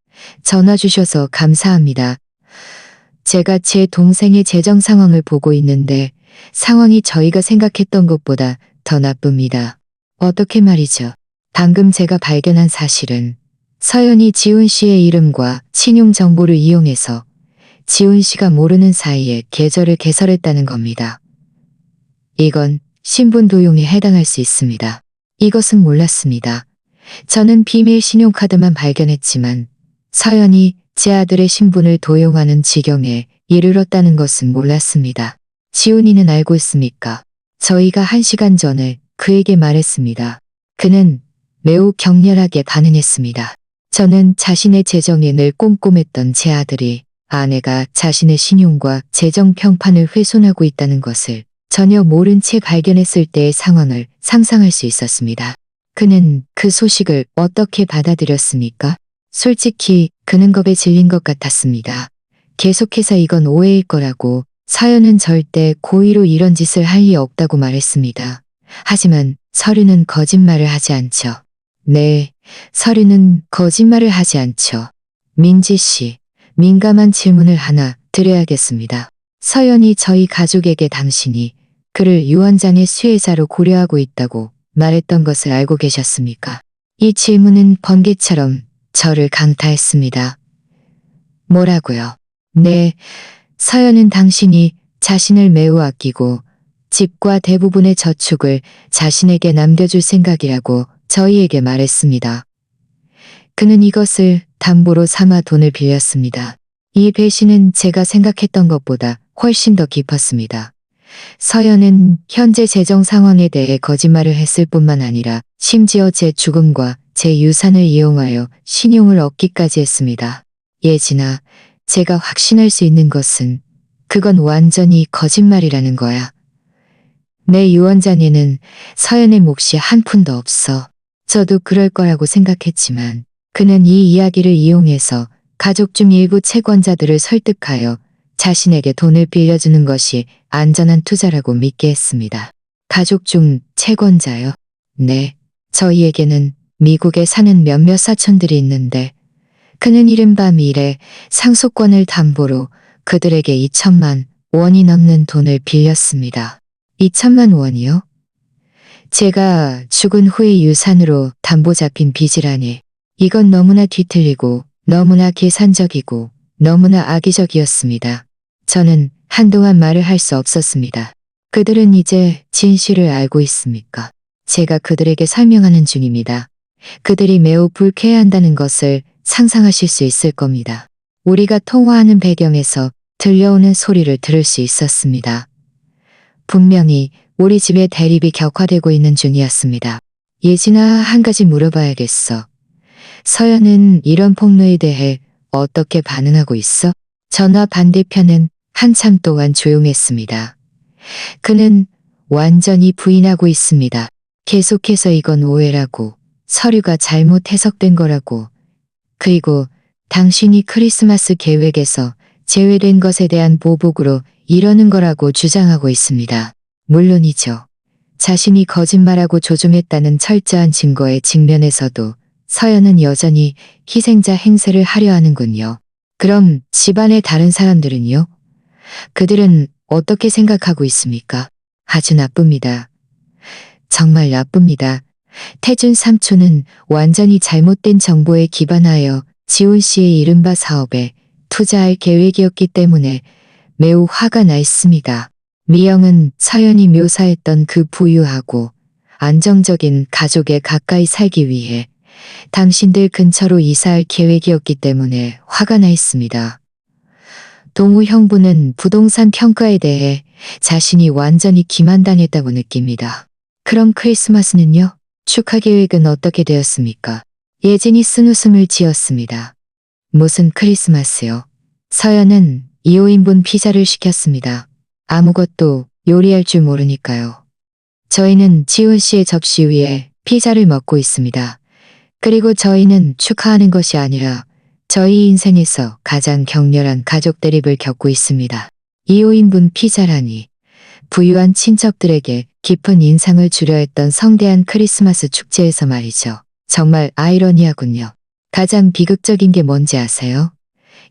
전화 주셔서 감사합니다. 제가 제 동생의 재정 상황을 보고 있는데 상황이 저희가 생각했던 것보다 더 나쁩니다. 어떻게 말이죠? 방금 제가 발견한 사실은 서연이 지훈 씨의 이름과 신용 정보를 이용해서 지훈 씨가 모르는 사이에 계좌를 개설했다는 겁니다. 이건 신분 도용에 해당할 수 있습니다. 이것은 몰랐습니다. 저는 비밀 신용카드만 발견했지만 서연이 제 아들의 신분을 도용하는 지경에 이르렀다는 것은 몰랐습니다. 지훈이는 알고 있습니까? 저희가 1시간 전에 그에게 말했습니다. 그는 매우 격렬하게 반응했습니다. 저는 자신의 재정에 늘 꼼꼼했던 제 아들이 아내가 자신의 신용과 재정 평판을 훼손하고 있다는 것을 전혀 모른 채 발견했을 때의 상황을 상상할 수 있었습니다. 그는 그 소식을 어떻게 받아들였습니까? 솔직히 그는 겁에 질린 것 같았습니다. 계속해서 이건 오해일 거라고 서연은 절대 고의로 이런 짓을 할 리 없다고 말했습니다. 하지만 서류는 거짓말을 하지 않죠. 네, 서류는 거짓말을 하지 않죠. 민지 씨, 민감한 질문을 하나 드려야겠습니다. 서연이 저희 가족에게 당신이 그를 유언장의 수혜자로 고려하고 있다고 말했던 것을 알고 계셨습니까? 이 질문은 번개처럼 저를 강타했습니다. 뭐라고요? 네, 서연은 당신이 자신을 매우 아끼고 집과 대부분의 저축을 자신에게 남겨줄 생각이라고 저희에게 말했습니다. 그는 이것을 담보로 삼아 돈을 빌렸습니다. 이 배신은 제가 생각했던 것보다 훨씬 더 깊었습니다. 서연은 현재 재정 상황에 대해 거짓말을 했을 뿐만 아니라 심지어 제 죽음과 제 유산을 이용하여 신용을 얻기까지 했습니다. 예진아, 제가 확신할 수 있는 것은 그건 완전히 거짓말이라는 거야. 내 유언장에는 서연의 몫이 한 푼도 없어. 저도 그럴 거라고 생각했지만 그는 이 이야기를 이용해서 가족 중 일부 채권자들을 설득하여 자신에게 돈을 빌려주는 것이 안전한 투자라고 믿게 했습니다. 가족 중 채권자요? 네, 저희에게는 미국에 사는 몇몇 사촌들이 있는데 그는 이른바 미래 상속권을 담보로 그들에게 2천만 원이 넘는 돈을 빌렸습니다. 2천만 원이요? 제가 죽은 후의 유산으로 담보 잡힌 빚이라니 이건 너무나 뒤틀리고 너무나 계산적이고 너무나 악의적이었습니다. 저는 한동안 말을 할 수 없었습니다. 그들은 이제 진실을 알고 있습니까? 제가 그들에게 설명하는 중입니다. 그들이 매우 불쾌해한다는 것을 상상하실 수 있을 겁니다. 우리가 통화하는 배경에서 들려오는 소리를 들을 수 있었습니다. 분명히 우리 집의 대립이 격화되고 있는 중이었습니다. 예진아, 한 가지 물어봐야겠어. 서연은 이런 폭로에 대해 어떻게 반응하고 있어? 전화 반대편은 한참 동안 조용했습니다. 그는 완전히 부인하고 있습니다. 계속해서 이건 오해라고, 서류가 잘못 해석된 거라고, 그리고 당신이 크리스마스 계획에서 제외된 것에 대한 보복으로 이러는 거라고 주장하고 있습니다. 물론이죠. 자신이 거짓말하고 조종했다는 철저한 증거에 직면해서도 서연은 여전히 희생자 행세를 하려 하는군요. 그럼 집안의 다른 사람들은요? 그들은 어떻게 생각하고 있습니까? 아주 나쁩니다. 정말 나쁩니다. 태준 삼촌은 완전히 잘못된 정보에 기반하여 지훈 씨의 이른바 사업에 투자할 계획이었기 때문에 매우 화가 나 있습니다. 미영은 서연이 묘사했던 그 부유하고 안정적인 가족에 가까이 살기 위해 당신들 근처로 이사할 계획이었기 때문에 화가 나 있습니다. 동우 형부는 부동산 평가에 대해 자신이 완전히 기만당했다고 느낍니다. 그럼 크리스마스는요? 축하 계획은 어떻게 되었습니까? 예진이 쓴웃음을 지었습니다. 무슨 크리스마스요? 서연은 2호인분 피자를 시켰습니다. 아무것도 요리할 줄 모르니까요. 저희는 지훈 씨의 접시 위에 피자를 먹고 있습니다. 그리고 저희는 축하하는 것이 아니라 저희 인생에서 가장 격렬한 가족 대립을 겪고 있습니다. 2호인분 피자라니. 부유한 친척들에게 깊은 인상을 주려 했던 성대한 크리스마스 축제에서 말이죠. 정말 아이러니하군요. 가장 비극적인 게 뭔지 아세요?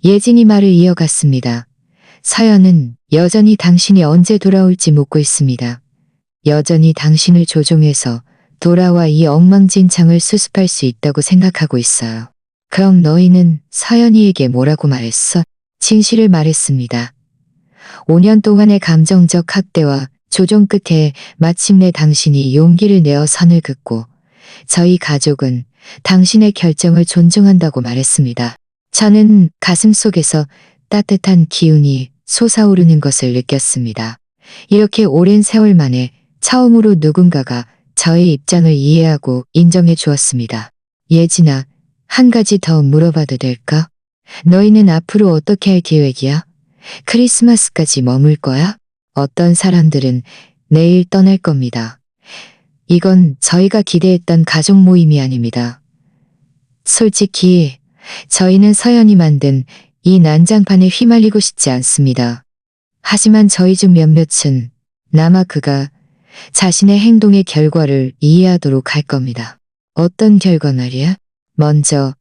예진이 말을 이어갔습니다. 서연은 여전히 당신이 언제 돌아올지 묻고 있습니다. 여전히 당신을 조종해서 돌아와 이 엉망진창을 수습할 수 있다고 생각하고 있어요. 그럼 너희는 서연이에게 뭐라고 말했어? 진실을 말했습니다. 5년 동안의 감정적 학대와 조종 끝에 마침내 당신이 용기를 내어 선을 긋고 저희 가족은 당신의 결정을 존중한다고 말했습니다. 저는 가슴속에서 따뜻한 기운이 솟아오르는 것을 느꼈습니다. 이렇게 오랜 세월 만에 처음으로 누군가가 저의 입장을 이해하고 인정해 주었습니다. 예진아, 한 가지 더 물어봐도 될까? 너희는 앞으로 어떻게 할 계획이야? 크리스마스까지 머물 거야? 어떤 사람들은 내일 떠날 겁니다. 이건 저희가 기대했던 가족 모임이 아닙니다. 솔직히 저희는 서연이 만든 이 난장판에 휘말리고 싶지 않습니다. 하지만 저희 중 몇몇은 아마 그가 자신의 행동의 결과를 이해하도록 할 겁니다. 어떤 결과 말이야? 먼저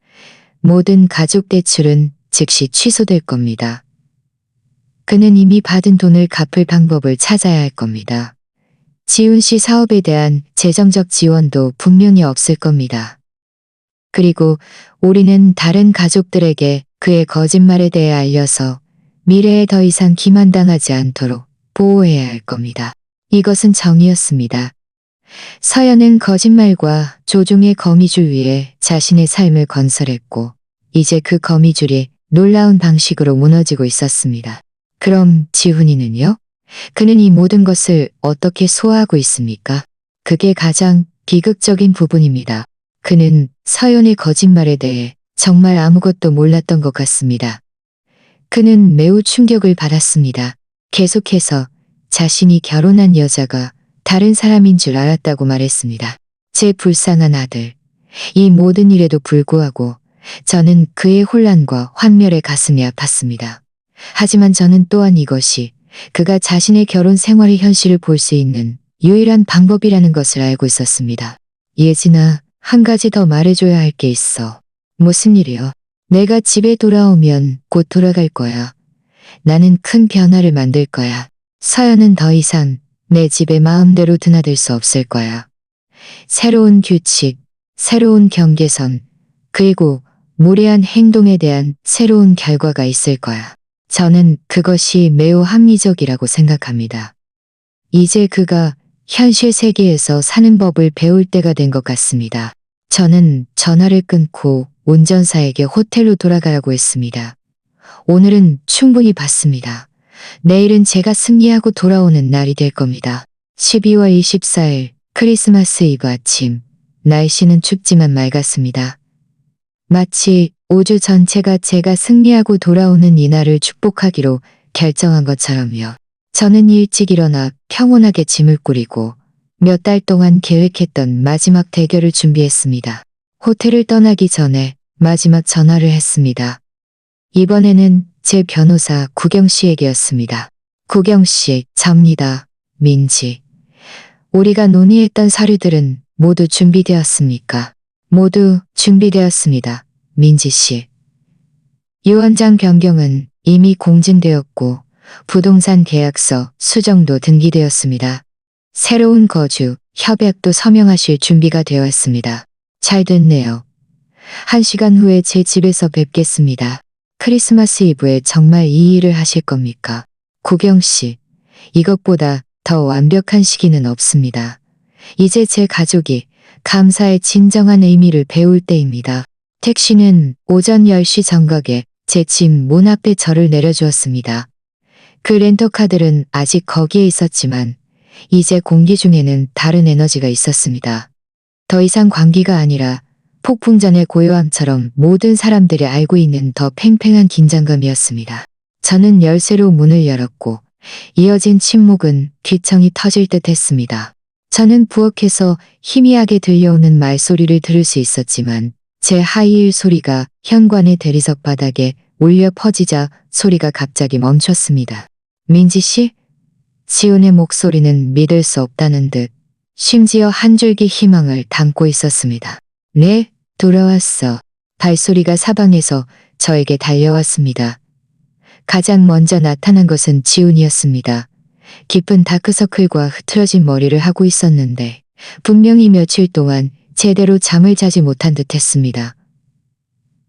모든 가족 대출은 즉시 취소될 겁니다. 그는 이미 받은 돈을 갚을 방법을 찾아야 할 겁니다. 지훈 씨 사업에 대한 재정적 지원도 분명히 없을 겁니다. 그리고 우리는 다른 가족들에게 그의 거짓말에 대해 알려서 미래에 더 이상 기만당하지 않도록 보호해야 할 겁니다. 이것은 정의였습니다. 서연은 거짓말과 조종의 거미줄 위에 자신의 삶을 건설했고 이제 그 거미줄이 놀라운 방식으로 무너지고 있었습니다. 그럼 지훈이는요? 그는 이 모든 것을 어떻게 소화하고 있습니까? 그게 가장 비극적인 부분입니다. 그는 서연의 거짓말에 대해 정말 아무것도 몰랐던 것 같습니다. 그는 매우 충격을 받았습니다. 계속해서 자신이 결혼한 여자가 다른 사람인 줄 알았다고 말했습니다. 제 불쌍한 아들. 이 모든 일에도 불구하고 저는 그의 혼란과 환멸에 가슴이 아팠습니다. 하지만 저는 또한 이것이 그가 자신의 결혼 생활의 현실을 볼 수 있는 유일한 방법이라는 것을 알고 있었습니다. 예진아, 한 가지 더 말해줘야 할 게 있어. 무슨 일이요? 내가 집에 돌아오면 곧 돌아갈 거야. 나는 큰 변화를 만들 거야. 서연은 더 이상 내 집에 마음대로 드나들 수 없을 거야. 새로운 규칙, 새로운 경계선, 그리고 무례한 행동에 대한 새로운 결과가 있을 거야. 저는 그것이 매우 합리적이라고 생각합니다. 이제 그가 현실 세계에서 사는 법을 배울 때가 된 것 같습니다. 저는 전화를 끊고 운전사에게 호텔로 돌아가라고 했습니다. 오늘은 충분히 봤습니다. 내일은 제가 승리하고 돌아오는 날이 될 겁니다. 12월 24일 크리스마스 이브 아침. 날씨는 춥지만 맑았습니다. 마치 우주 전체가 제가 승리하고 돌아오는 이날을 축복하기로 결정한 것처럼요. 저는 일찍 일어나 평온하게 짐을 꾸리고 몇 달 동안 계획했던 마지막 대결을 준비했습니다. 호텔을 떠나기 전에 마지막 전화를 했습니다. 이번에는 제 변호사 구경 씨에게였습니다. 구경 씨, 접니다. 민지. 우리가 논의했던 서류들은 모두 준비되었습니까? 모두 준비되었습니다. 민지 씨. 유언장 변경은 이미 공증되었고 부동산 계약서 수정도 등기되었습니다. 새로운 거주, 협약도 서명하실 준비가 되었습니다. 잘 됐네요. 1시간 후에 제 집에서 뵙겠습니다. 크리스마스 이브에 정말 이 일을 하실 겁니까? 구경 씨, 이것보다 더 완벽한 시기는 없습니다. 이제 제 가족이 감사의 진정한 의미를 배울 때입니다. 택시는 오전 10시 정각에 제 집 문 앞에 저를 내려주었습니다. 그 렌터카들은 아직 거기에 있었지만 이제 공기 중에는 다른 에너지가 있었습니다. 더 이상 광기가 아니라 폭풍 전의 고요함처럼 모든 사람들이 알고 있는 더 팽팽한 긴장감이었습니다. 저는 열쇠로 문을 열었고 이어진 침묵은 귀청이 터질 듯 했습니다. 저는 부엌에서 희미하게 들려오는 말소리를 들을 수 있었지만 제 하이힐 소리가 현관의 대리석 바닥에 울려 퍼지자 소리가 갑자기 멈췄습니다. 민지 씨? 지훈의 목소리는 믿을 수 없다는 듯 심지어 한 줄기 희망을 담고 있었습니다. 네, 돌아왔어. 발소리가 사방에서 저에게 달려왔습니다. 가장 먼저 나타난 것은 지훈이었습니다. 깊은 다크서클과 흐트러진 머리를 하고 있었는데 분명히 며칠 동안 제대로 잠을 자지 못한 듯 했습니다.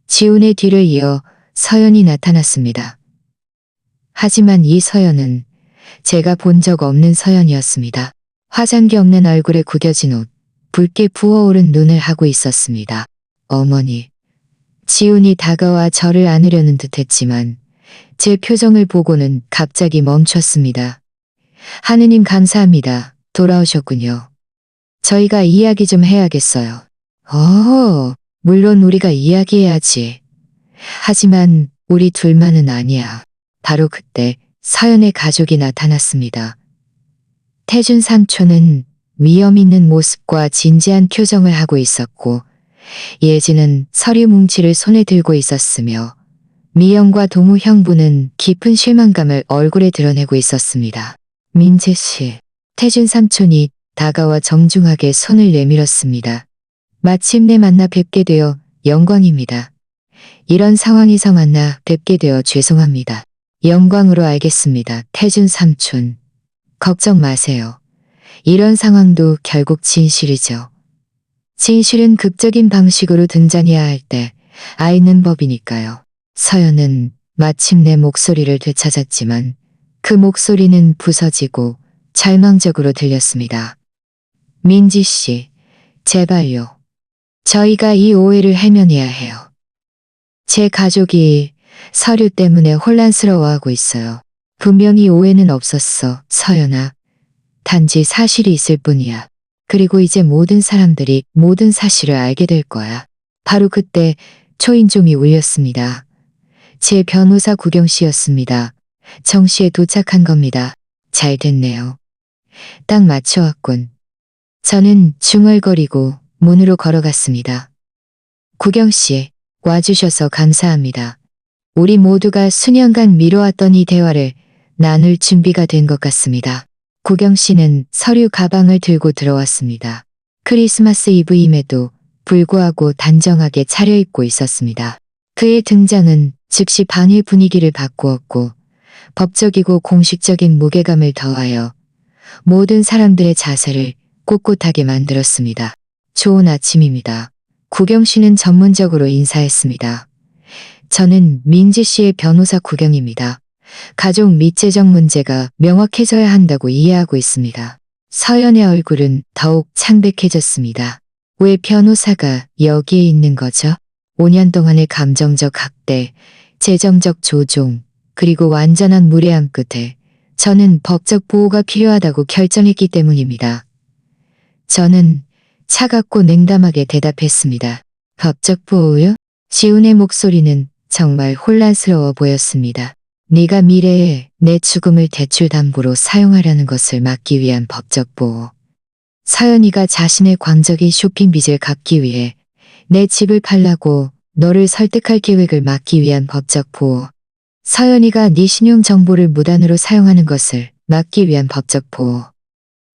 지훈의 뒤를 이어 서연이 나타났습니다. 하지만 이 서연은 제가 본 적 없는 서연이었습니다. 화장기 없는 얼굴에 구겨진 옷, 붉게 부어오른 눈을 하고 있었습니다. 어머니. 지훈이 다가와 저를 안으려는 듯 했지만 제 표정을 보고는 갑자기 멈췄습니다. 하느님 감사합니다. 돌아오셨군요. 저희가 이야기 좀 해야겠어요. 물론 우리가 이야기해야지. 하지만 우리 둘만은 아니야. 바로 그때 서연의 가족이 나타났습니다. 태준 삼촌은 위험 있는 모습과 진지한 표정을 하고 있었고 예지는 서류 뭉치를 손에 들고 있었으며 미영과 동우 형부는 깊은 실망감을 얼굴에 드러내고 있었습니다. 민재 씨, 태준 삼촌이 다가와 정중하게 손을 내밀었습니다. 마침내 만나 뵙게 되어 영광입니다. 이런 상황에서 만나 뵙게 되어 죄송합니다. 영광으로 알겠습니다. 태준 삼촌. 걱정 마세요. 이런 상황도 결국 진실이죠. 진실은 극적인 방식으로 등장해야 할 때 아이는 법이니까요. 서연은 마침내 목소리를 되찾았지만 그 목소리는 부서지고 절망적으로 들렸습니다. 민지 씨, 제발요. 저희가 이 오해를 해면해야 해요. 제 가족이 서류 때문에 혼란스러워하고 있어요. 분명히 오해는 없었어, 서연아. 단지 사실이 있을 뿐이야. 그리고 이제 모든 사람들이 모든 사실을 알게 될 거야. 바로 그때 초인종이 울렸습니다. 제 변호사 구경 씨였습니다. 정시에 도착한 겁니다. 잘 됐네요. 딱 맞춰왔군. 저는 중얼거리고 문으로 걸어갔습니다. 구경 씨, 와주셔서 감사합니다. 우리 모두가 수년간 미뤄왔던 이 대화를 나눌 준비가 된 것 같습니다. 구경 씨는 서류 가방을 들고 들어왔습니다. 크리스마스 이브임에도 불구하고 단정하게 차려입고 있었습니다. 그의 등장은 즉시 반의 분위기를 바꾸었고 법적이고 공식적인 무게감을 더하여 모든 사람들의 자세를 꼿꼿하게 만들었습니다. 좋은 아침입니다. 구경 씨는 전문적으로 인사했습니다. 저는 민지 씨의 변호사 구경입니다. 가족 및 재정 문제가 명확해져야 한다고 이해하고 있습니다. 서연의 얼굴은 더욱 창백해졌습니다. 왜 변호사가 여기에 있는 거죠? 5년 동안의 감정적 학대, 재정적 조종, 그리고 완전한 무례함 끝에 저는 법적 보호가 필요하다고 결정했기 때문입니다. 저는 차갑고 냉담하게 대답했습니다. 법적 보호요? 지훈의 목소리는 정말 혼란스러워 보였습니다. 네가 미래에 내 죽음을 대출 담보로 사용하려는 것을 막기 위한 법적 보호. 서연이가 자신의 광적인 쇼핑 빚을 갚기 위해 내 집을 팔라고 너를 설득할 계획을 막기 위한 법적 보호. 서연이가 네 신용 정보를 무단으로 사용하는 것을 막기 위한 법적 보호.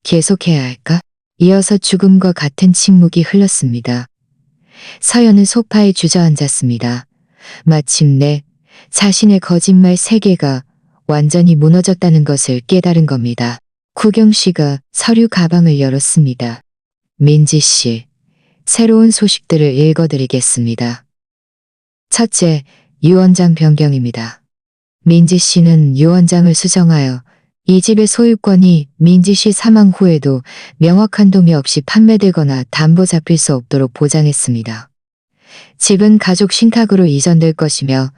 계속해야 할까? 이어서 죽음과 같은 침묵이 흘렀습니다. 서연은 소파에 주저앉았습니다. 마침내 자신의 거짓말 세계가 완전히 무너졌다는 것을 깨달은 겁니다. 구경 씨가 서류 가방을 열었습니다. 민지 씨, 새로운 소식들을 읽어드리겠습니다. 첫째, 유언장 변경입니다. 민지 씨는 유언장을 수정하여 이 집의 소유권이 민지 씨 사망 후에도 명확한 도미 없이 판매되거나 담보 잡힐 수 없도록 보장했습니다. 집은 가족 신탁으로 이전될 것이며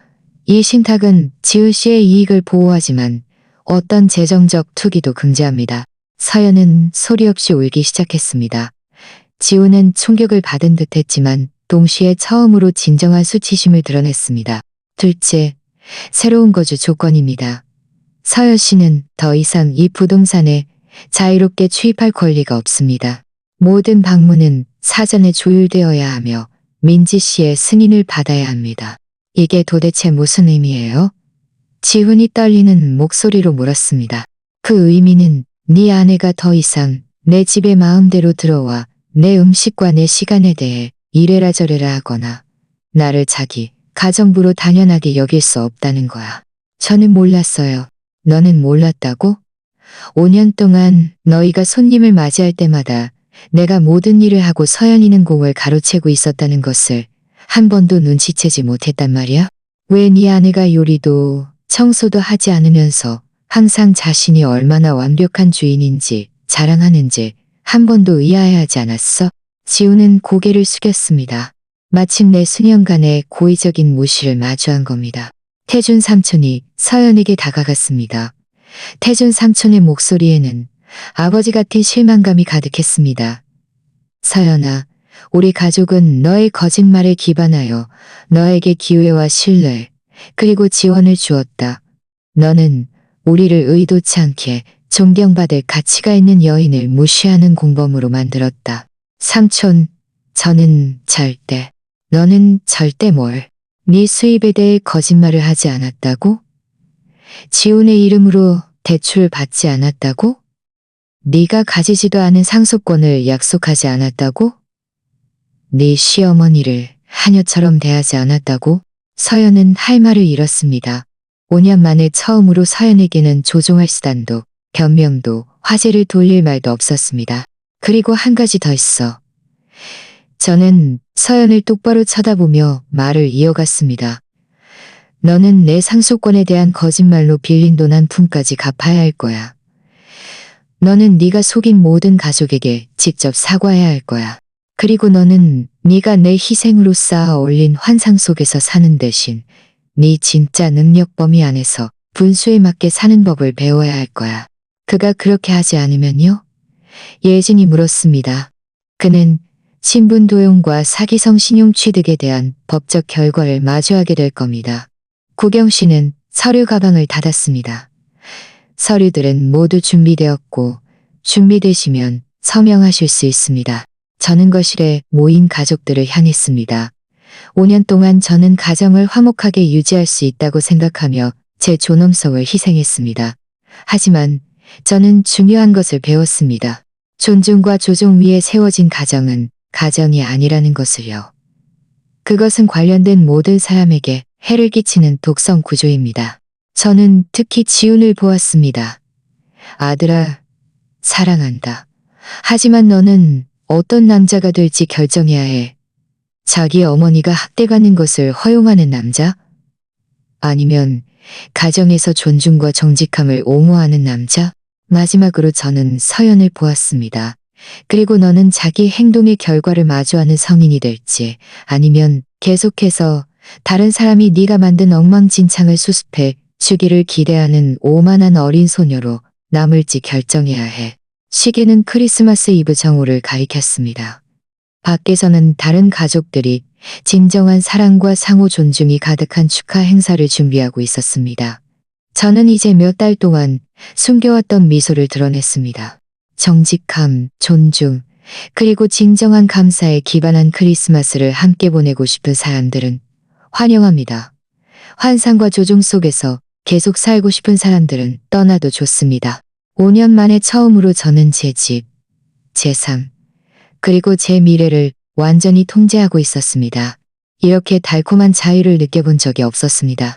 이 신탁은 지훈 씨의 이익을 보호하지만 어떤 재정적 투기도 금지합니다. 서연은 소리 없이 울기 시작했습니다. 지훈은 충격을 받은 듯 했지만 동시에 처음으로 진정한 수치심을 드러냈습니다. 둘째, 새로운 거주 조건입니다. 서연 씨는 더 이상 이 부동산에 자유롭게 취입할 권리가 없습니다. 모든 방문은 사전에 조율되어야 하며 민지 씨의 승인을 받아야 합니다. 이게 도대체 무슨 의미예요? 지훈이 떨리는 목소리로 물었습니다. 그 의미는 네 아내가 더 이상 내 집에 마음대로 들어와 내 음식과 내 시간에 대해 이래라 저래라 하거나 나를 자기 가정부로 당연하게 여길 수 없다는 거야. 저는 몰랐어요. 너는 몰랐다고? 5년 동안 너희가 손님을 맞이할 때마다 내가 모든 일을 하고 서연이는 공을 가로채고 있었다는 것을 한 번도 눈치채지 못했단 말이야? 왜 네 아내가 요리도 청소도 하지 않으면서 항상 자신이 얼마나 완벽한 주인인지 자랑하는지 한 번도 의아해하지 않았어? 지훈은 고개를 숙였습니다. 마침내 수년간의 고의적인 무시를 마주한 겁니다. 태준 삼촌이 서연에게 다가갔습니다. 태준 삼촌의 목소리에는 아버지 같은 실망감이 가득했습니다. 서연아, 우리 가족은 너의 거짓말에 기반하여 너에게 기회와 신뢰, 그리고 지원을 주었다. 너는 우리를 의도치 않게 존경받을 가치가 있는 여인을 무시하는 공범으로 만들었다. 삼촌, 저는 절대, 너는 절대 뭘, 네 수입에 대해 거짓말을 하지 않았다고? 지훈의 이름으로 대출을 받지 않았다고? 네가 가지지도 않은 상속권을 약속하지 않았다고? 네 시어머니를 하녀처럼 대하지 않았다고? 서연은 할 말을 잃었습니다. 5년 만에 처음으로 서연에게는 조종할 수단도, 변명도, 화제를 돌릴 말도 없었습니다. 그리고 한 가지 더 있어. 저는 서연을 똑바로 쳐다보며 말을 이어갔습니다. 너는 내 상속권에 대한 거짓말로 빌린 돈 한 푼까지 갚아야 할 거야. 너는 네가 속인 모든 가족에게 직접 사과해야 할 거야. 그리고 너는 네가 내 희생으로 쌓아 올린 환상 속에서 사는 대신 네 진짜 능력 범위 안에서 분수에 맞게 사는 법을 배워야 할 거야. 그가 그렇게 하지 않으면요? 예진이 물었습니다. 그는 신분 도용과 사기성 신용 취득에 대한 법적 결과를 마주하게 될 겁니다. 구경 씨는 서류 가방을 닫았습니다. 서류들은 모두 준비되었고 준비되시면 서명하실 수 있습니다. 저는 거실에 모인 가족들을 향했습니다. 5년 동안 저는 가정을 화목하게 유지할 수 있다고 생각하며 제 존엄성을 희생했습니다. 하지만 저는 중요한 것을 배웠습니다. 존중과 조종 위에 세워진 가정은 가정이 아니라는 것을요. 그것은 관련된 모든 사람에게 해를 끼치는 독성 구조입니다. 저는 특히 지훈을 보았습니다. 아들아, 사랑한다. 하지만 너는 어떤 남자가 될지 결정해야 해. 자기 어머니가 학대가는 것을 허용하는 남자? 아니면 가정에서 존중과 정직함을 옹호하는 남자? 마지막으로 저는 서연을 보았습니다. 그리고 너는 자기 행동의 결과를 마주하는 성인이 될지 아니면 계속해서 다른 사람이 네가 만든 엉망진창을 수습해 주기를 기대하는 오만한 어린 소녀로 남을지 결정해야 해. 시계는 크리스마스 이브 정오를 가리켰습니다. 밖에서는 다른 가족들이 진정한 사랑과 상호 존중이 가득한 축하 행사를 준비하고 있었습니다. 저는 이제 몇 달 동안 숨겨왔던 미소를 드러냈습니다. 정직함, 존중, 그리고 진정한 감사에 기반한 크리스마스를 함께 보내고 싶은 사람들은 환영합니다. 환상과 조종 속에서 계속 살고 싶은 사람들은 떠나도 좋습니다. 5년 만에 처음으로 저는 제 집, 제 삶, 그리고 제 미래를 완전히 통제하고 있었습니다. 이렇게 달콤한 자유를 느껴본 적이 없었습니다.